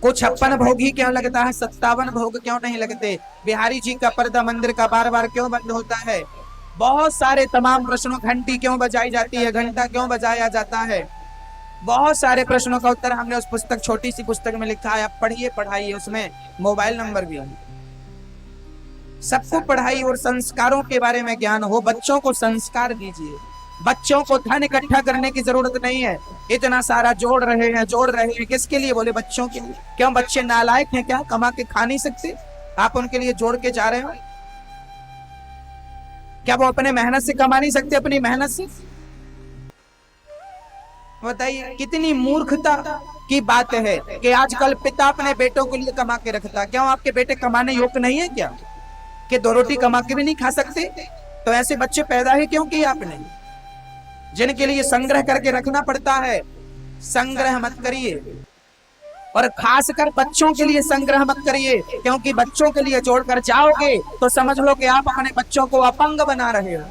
को 56 भोग ही क्यों लगता है? 57 भोग क्यों नहीं लगते? बिहारी जी का पर्दा मंदिर का बार बार क्यों बंद होता है? बहुत सारे तमाम प्रश्नों, घंटी क्यों बजाई जाती है, घंटा क्यों बजाया जाता है, बहुत सारे प्रश्नों का उत्तर हमने उस पुस्तक, छोटी सी पुस्तक में लिखा है। आप पढ़िए, पढ़ाइए, उसमें मोबाइल नंबर भी है। सबको पढ़ाइए और संस्कारों के बारे में ज्ञान हो। बच्चों को संस्कार दीजिए। बच्चों को धन इकट्ठा करने की जरूरत नहीं है। इतना सारा जोड़ रहे हैं, किसके लिए? बोले बच्चों के लिए। क्यों बच्चे नालायक हैं क्या? कमा के खा नहीं सकते? आप उनके लिए जोड़ के जा रहे हो? क्या वो अपने मेहनत से कमा नहीं सकते? अपनी मेहनत से? बताइए कितनी मूर्खता की बात है कि आजकल पिता अपने बेटों के लिए कमा के रखता। क्यों? आपके बेटे कमाने योग्य नहीं है क्या? कि 2 रोटी कमा के भी नहीं खा सकते? तो ऐसे बच्चे पैदा ही क्यों किए आपने, जिनके लिए संग्रह करके रखना पड़ता है? संग्रह मत करिए, और खासकर बच्चों के लिए संग्रह मत करिए, क्योंकि बच्चों के लिए जोड़कर जाओगे तो समझ लो कि आप अपने बच्चों को अपंग बना रहे हो।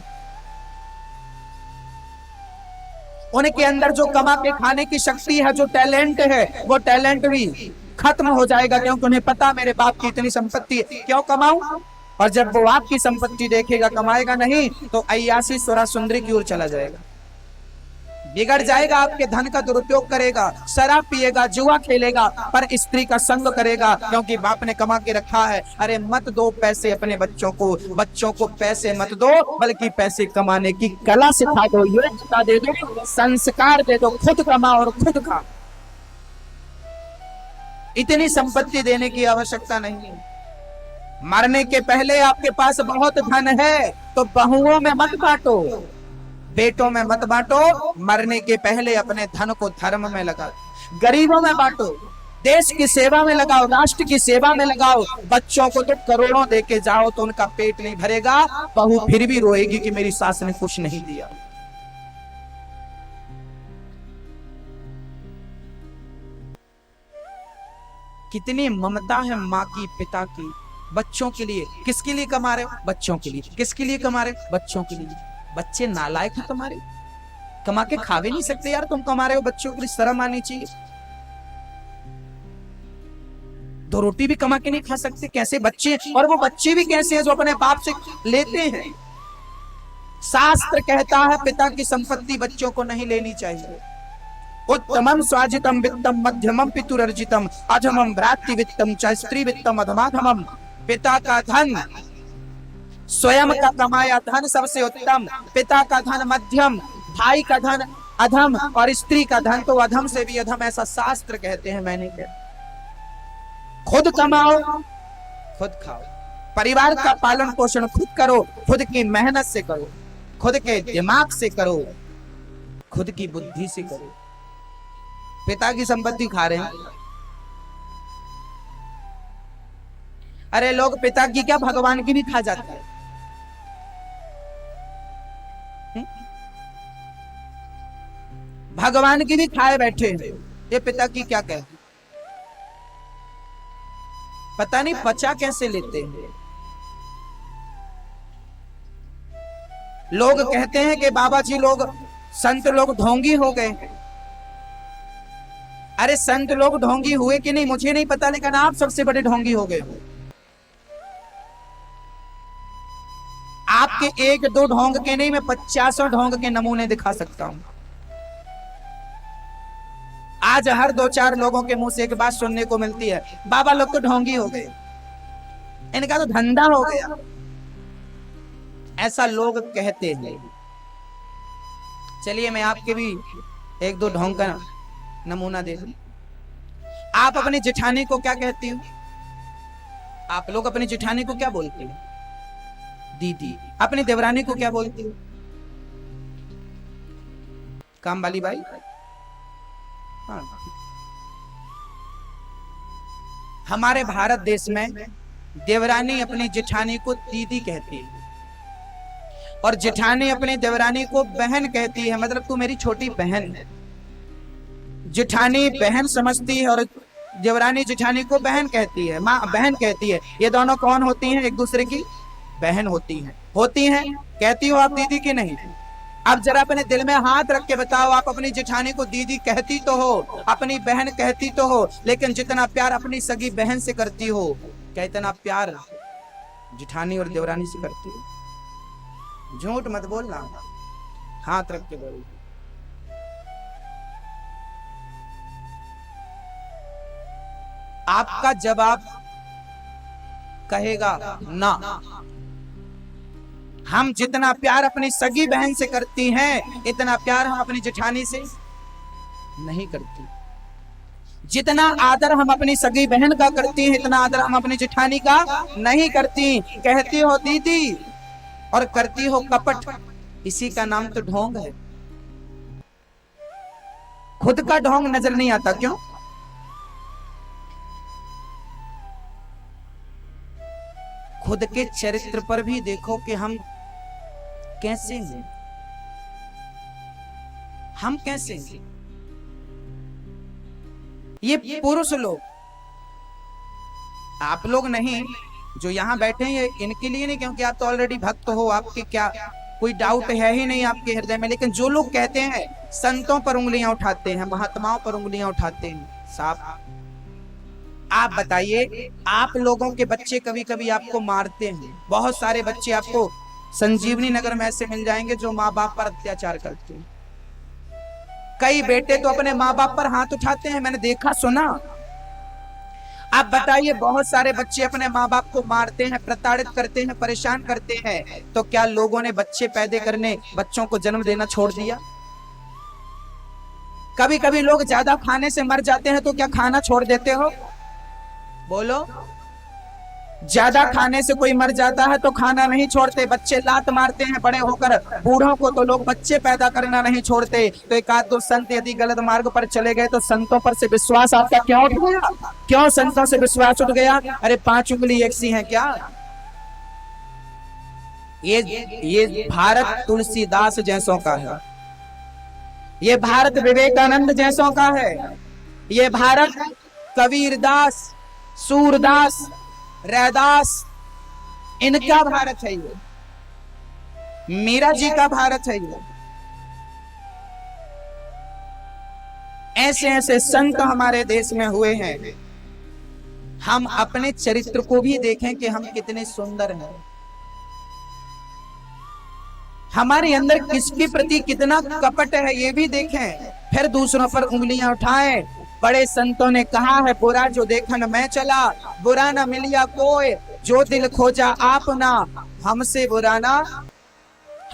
उनके अंदर जो कमा के खाने की शक्ति है, जो टैलेंट है, वो टैलेंट भी खत्म हो जाएगा, क्योंकि उन्हें पता मेरे बाप की इतनी संपत्ति है, क्यों कमाऊं? और जब वो आपकी संपत्ति देखेगा, कमाएगा नहीं, तो अय्यासी सुरा सुंदरी की ओर चला जाएगा, बिगड़ जाएगा, आपके धन का दुरुपयोग करेगा, शराब पिएगा, जुआ खेलेगा, पर स्त्री का संग करेगा, क्योंकि बाप ने कमा के रखा है। अरे मत दो पैसे अपने बच्चों को पैसे मत दो, बल्कि पैसे कमाने की कला सिखा दो, योग्यता दे दो, संस्कार दे दो, खुद कमा और खुद खा। इतनी संपत्ति देने की आवश्यकता नहीं है। मरने के पहले आपके पास बहुत धन है तो बहुओं में मत बांटो, बेटों में मत बांटो। मरने के पहले अपने धन को धर्म में लगाओ, गरीबों में बांटो, देश की सेवा में लगाओ, राष्ट्र की सेवा में लगाओ। बच्चों को तो करोड़ों देके जाओ तो उनका पेट नहीं भरेगा, बहू फिर भी रोएगी कि मेरी सास ने कुछ नहीं दिया। कितनी ममता है माँ की, पिता की, बच्चों के लिए। किसके लिए कमा रहे हो? बच्चों के लिए। किसके लिए कमा रहे हो? बच्चों के लिए। बच्चे नालायक हैं तुम्हारे, कमा के खा भी नहीं सकते यार, तुम कमा रहे हो, बच्चों के लिए शर्म आनी चाहिए। 2 रोटी भी कमा के नहीं खा सकते, कैसे बच्चे? और वो बच्चे भी कैसे हैं जो अपने बाप से लेते हैं? शास्त्र कहता है पिता की संपत्ति बच्चों को नहीं लेनी चाहिए, उत्तमम स्वाजितम वित्तम मध्यमम पितुरर्जितम अधमम भ्रातृ वित्तम च स्त्री वित्तम अधमाधमम। पिता का धन, स्वयं का कमाया धन सबसे उत्तम, पिता का धन मध्यम, भाई का धन अधम और स्त्री का धन तो अधम से भी अधम, ऐसा शास्त्र कहते हैं। मैंने कहा खुद कमाओ खुद खाओ, परिवार का पालन पोषण खुद करो, खुद की मेहनत से करो, खुद के दिमाग से करो, खुद की बुद्धि से करो। पिता की संपत्ति खा रहे हैं। अरे लोग पिता की क्या भगवान की भी खा जाते हैं। भगवान की भी खाए बैठे हैं। ये पिता की क्या कहते, पता नहीं पचा कैसे लेते हैं। लोग कहते हैं कि बाबा जी लोग, संत लोग ढोंगी हो गए। अरे संत लोग ढोंगी हुए कि नहीं मुझे नहीं पता, लेकिन आप सबसे बड़े ढोंगी हो गए। आपके एक दो ढोंग के नहीं, मैं 50 ढोंग के नमूने दिखा सकता हूं। आज हर 2-4 लोगों के मुंह से एक बात सुनने को मिलती है, बाबा लोग तो ढोंगी हो गए, इनका तो धंधा हो गया। ऐसा लोग कहते हैं। चलिए मैं आपके भी एक दो ढोंग का नमूना दे दूं। आप अपनी जेठानी को क्या कहती हो? आप लोग अपनी जेठानी को क्या बोलते हो? दीदी। अपनी देवरानी को क्या बोलती हो? काम वाली बाई। हाँ। हमारे भारत देश में देवरानी अपनी जेठानी को दीदी कहती है और जेठानी अपनी देवरानी को बहन कहती है। मतलब तू मेरी छोटी बहन है। जेठानी बहन समझती है और देवरानी जेठानी को बहन कहती है, माँ बहन कहती है। ये दोनों कौन होती हैं? एक दूसरे की बहन होती हैं। कहती हो आप दीदी की नहीं? अब जरा अपने दिल में हाथ रख के बताओ, आप अपनी जेठानी को दीदी कहती तो हो, अपनी बहन कहती तो हो, लेकिन जितना प्यार अपनी सगी बहन से करती हो, क्या इतना प्यार जेठानी और देवरानी से करती हो? झूठ मत बोलना, हाथ रख के बोलो। आपका जवाब कहेगा ना। हम जितना प्यार अपनी सगी बहन से करती हैं, इतना प्यार हम अपनी जेठानी से नहीं करती। जितना आदर हम अपनी सगी बहन का करती हैं, इतना आदर हम अपनी जेठानी का नहीं करती। कहती हो दीदी और करती हो कपट, इसी का नाम तो ढोंग है। खुद का ढोंग नजर नहीं आता क्यों? खुद के चरित्र पर भी देखो कि हम कैसे हैं, हम कैसे हैं। ये पुरुष लोग, आप लोग नहीं, जो यहां बैठे हैं, इनके लिए नहीं, क्योंकि आप तो ऑलरेडी भक्त हो, आपके क्या कोई डाउट है ही नहीं आपके हृदय में। लेकिन जो लोग कहते हैं संतों पर उंगलियां उठाते हैं, महात्माओं पर उंगलियां उठाते हैं, साफ आप बताइए, आप लोगों के बच्चे कभी कभी आपको मारते हैं। बहुत सारे बच्चे आपको संजीवनी नगर में ऐसे मिल जाएंगे जो माँ बाप पर अत्याचार करते हैं। कई बेटे तो अपने माँ बाप पर हाथ उठाते हैं, मैंने देखा सुना। आप बताइए, बहुत सारे बच्चे अपने माँ बाप को मारते हैं, प्रताड़ित करते हैं, परेशान करते हैं। तो क्या लोगों ने बच्चे पैदा करने, बच्चों को जन्म देना छोड़ दिया? कभी कभी लोग ज्यादा खाने से मर जाते हैं, तो क्या खाना छोड़ देते हो? बोलो। ज्यादा खाने से कोई मर जाता है तो खाना नहीं छोड़ते, बच्चे लात मारते हैं बड़े होकर। बूढ़ों को तो लोग बच्चे पैदा करना नहीं छोड़ते। तो एक आध दो संत यदि गलत मार्ग पर चले गए तो संतों पर से विश्वास आपका क्यों उठ गया? क्यों संतों से विश्वास उठ गया? अरे 5 उंगली एक सी है क्या? ये भारत तुलसीदास जैसों का है, ये भारत विवेकानंद जैसों का है, ये भारत कबीरदास, सूरदास, रैदास, इनका भारत है ये, मीरा जी का भारत है ये। ऐसे ऐसे संत हमारे देश में हुए हैं। हम अपने चरित्र को भी देखें कि हम कितने सुंदर हैं। हमारे अंदर किसके प्रति कितना कपट है ये भी देखें। फिर दूसरों पर उंगलियां उठाए। बड़े संतों ने कहा है, बुरा जो देखन मैं चला, बुरा न मिलिया कोई, जो दिल खोजा आपना, हमसे बुरा ना,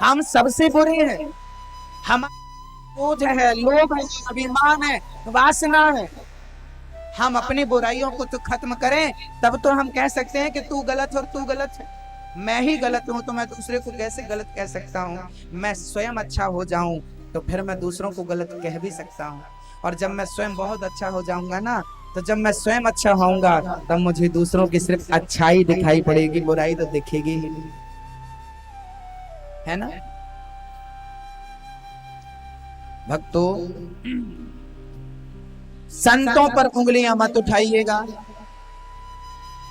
हम सबसे बुरे हैं। हम क्रोध है, लोभ है, अभिमान है, वासना है। हम अपनी बुराइयों को तो खत्म करें, तब तो हम कह सकते हैं कि तू गलत और तू गलत है। मैं ही गलत हूं तो मैं दूसरे को कैसे गलत कह सकता हूं? मैं स्वयं अच्छा हो जाऊं तो फिर मैं दूसरों को गलत कह भी सकता हूं। और जब मैं स्वयं बहुत अच्छा हो जाऊंगा ना, तो जब मैं स्वयं अच्छा होऊंगा तब मुझे दूसरों की सिर्फ अच्छाई दिखाई पड़ेगी, बुराई तो दिखेगी ही नहीं, है ना भक्तों? संतों पर उंगलियां मत उठाइएगा।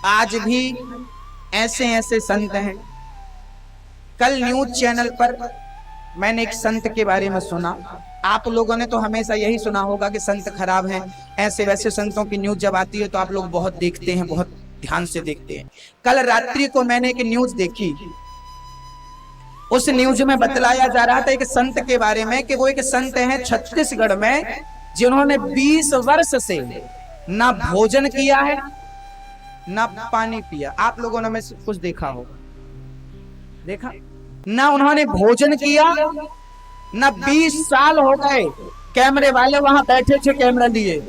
आज भी ऐसे ऐसे संत हैं। कल न्यूज चैनल पर मैंने एक संत के बारे में सुना। आप लोगों ने तो हमेशा यही सुना होगा कि संत खराब हैं, ऐसे वैसे संतों की न्यूज जब आती है तो आप लोग बहुत देखते हैं, बहुत ध्यान से देखते हैं। कल रात्रि को मैंने एक न्यूज देखी। उस न्यूज में बतलाया जा रहा था एक संत के बारे में कि वो एक संत है छत्तीसगढ़ में, जिन्होंने 20 वर्ष से ना भोजन किया है ना पानी पिया। आप लोगों ने में कुछ देखा होगा, देखा ना? उन्होंने भोजन किया ना, 20 साल हो गए कैमरे वाले वहां बैठे थे, कैमरा लिए,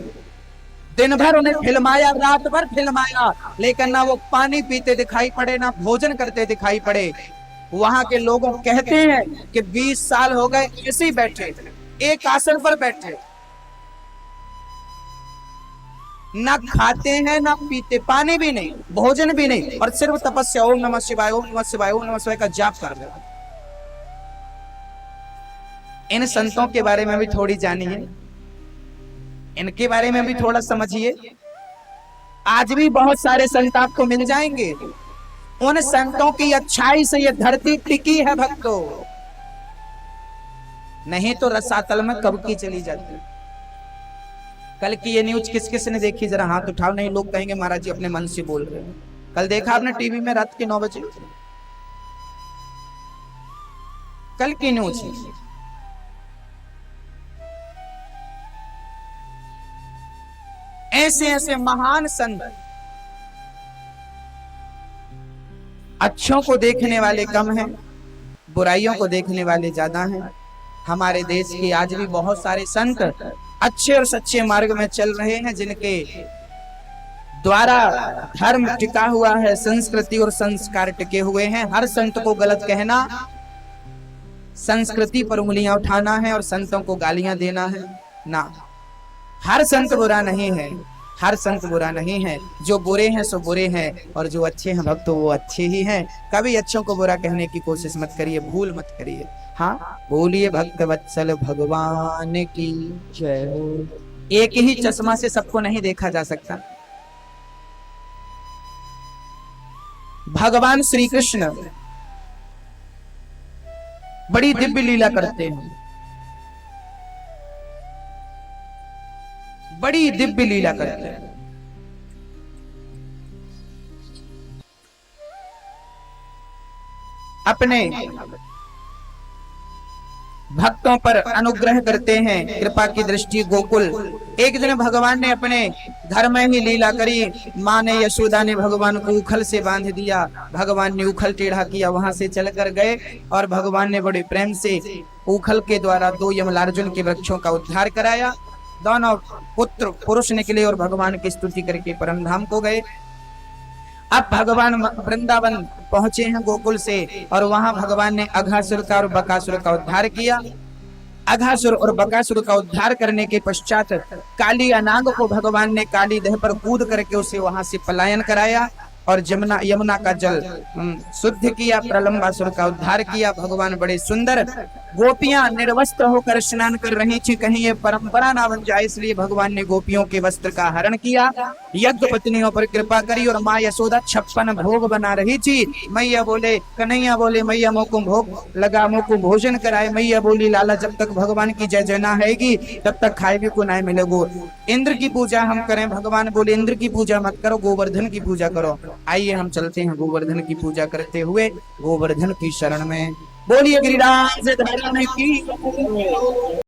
दिन भर उन्हें फिल्माया, रात भर फिल्माया, लेकिन ना वो पानी पीते दिखाई पड़े ना भोजन करते दिखाई पड़े। वहां के लोग कहते हैं कि 20 साल हो गए ऐसे ही बैठे, एक आसन पर बैठे, ना खाते हैं ना पीते, पानी भी नहीं, भोजन भी नहीं, और सिर्फ तपस्या, ओम नमः शिवाय, ओम नमः शिवाय, ओम नमः शिवाय का जाप कर रहे। इन संतों के बारे में भी थोड़ी जानिए, इनके बारे में भी थोड़ा समझिए। आज भी बहुत सारे संत आपको मिल जाएंगे। उन संतों की अच्छाई से ये धरती टिकी है भक्तों, नहीं तो रसातल में कब की चली जाती। कल की ये न्यूज किस किस ने देखी? जरा हाथ उठाओ। नहीं, लोग कहेंगे महाराज जी अपने मन से बोल रहे हैं। कल देखा आपने टीवी में रात के 9 बजे? कल की न्यूज। ऐसे ऐसे महान संत, अच्छों को देखने वाले कम हैं, बुराइयों को देखने वाले ज्यादा हैं। हमारे देश के आज भी बहुत सारे संत अच्छे और सच्चे मार्ग में चल रहे हैं, जिनके द्वारा धर्म टिका हुआ है, संस्कृति और संस्कार टिके हुए हैं। हर संत को गलत कहना, संस्कृति पर उंगलियां उठाना है और संतों को गालियां देना है ना। हर संत बुरा नहीं है, हर संत बुरा नहीं है। जो बुरे हैं सो बुरे हैं, और जो अच्छे हैं भक्तों वो अच्छे ही हैं। कभी अच्छों को बुरा कहने की कोशिश मत करिए, भूल मत करिए। हाँ, बोलिए भक्त वत्सल भगवान की जय हो। एक ही चश्मा से सबको नहीं देखा जा सकता। भगवान श्री कृष्ण बड़ी दिव्य लीला करते हैं, बड़ी दिव्य लीला करते हैं। अपने भक्तों पर अनुग्रह करते हैं, कृपा की दृष्टि गोकुल। एक दिन भगवान ने अपने घर में ही लीला करी। माँ ने, यशोदा ने भगवान को उखल से बांध दिया। भगवान ने उखल टेढ़ा किया, वहां से चलकर गए, और भगवान ने बड़े प्रेम से उखल के द्वारा 2 यमलार्जुन के वृक्षों का उद्धार कराया। दोनों पुत्र पुरुष निकले और भगवान की स्तुति करके परम धाम को गए। अब भगवान वृंदावन पहुंचे हैं गोकुल से, और वहां भगवान ने अघासुर का और बकासुर का उद्धार किया। अघासुर और बकासुर का उद्धार करने के पश्चात काली अनाग को भगवान ने काली देह पर कूद करके उसे वहां से पलायन कराया, और यमुना का जल शुद्ध किया, प्रलंबासुर का उद्धार किया। भगवान बड़े सुंदर, गोपियां निर्वस्त्र होकर स्नान कर रही थी, कहीं ये परंपरा ना बन जाए, इसलिए भगवान ने गोपियों के वस्त्र का हरण किया, यज्ञ पत्नियों पर कृपा करी। और माँ यशोदा 56 भोग बना रही थी। मैया बोले, कन्हैया बोले, मैया मोको भोग लगा, मोको भोजन कराए। मैया बोली, लाला जब तक भगवान की जय जय ना हैगी तब तक खाएगी को ना मिलेगो। इंद्र की पूजा हम करें। भगवान बोले, इंद्र की पूजा मत करो, गोवर्धन की पूजा करो। आइए हम चलते हैं गोवर्धन की पूजा करते हुए गोवर्धन की शरण में। बोलिए गिरिराज धर्म की।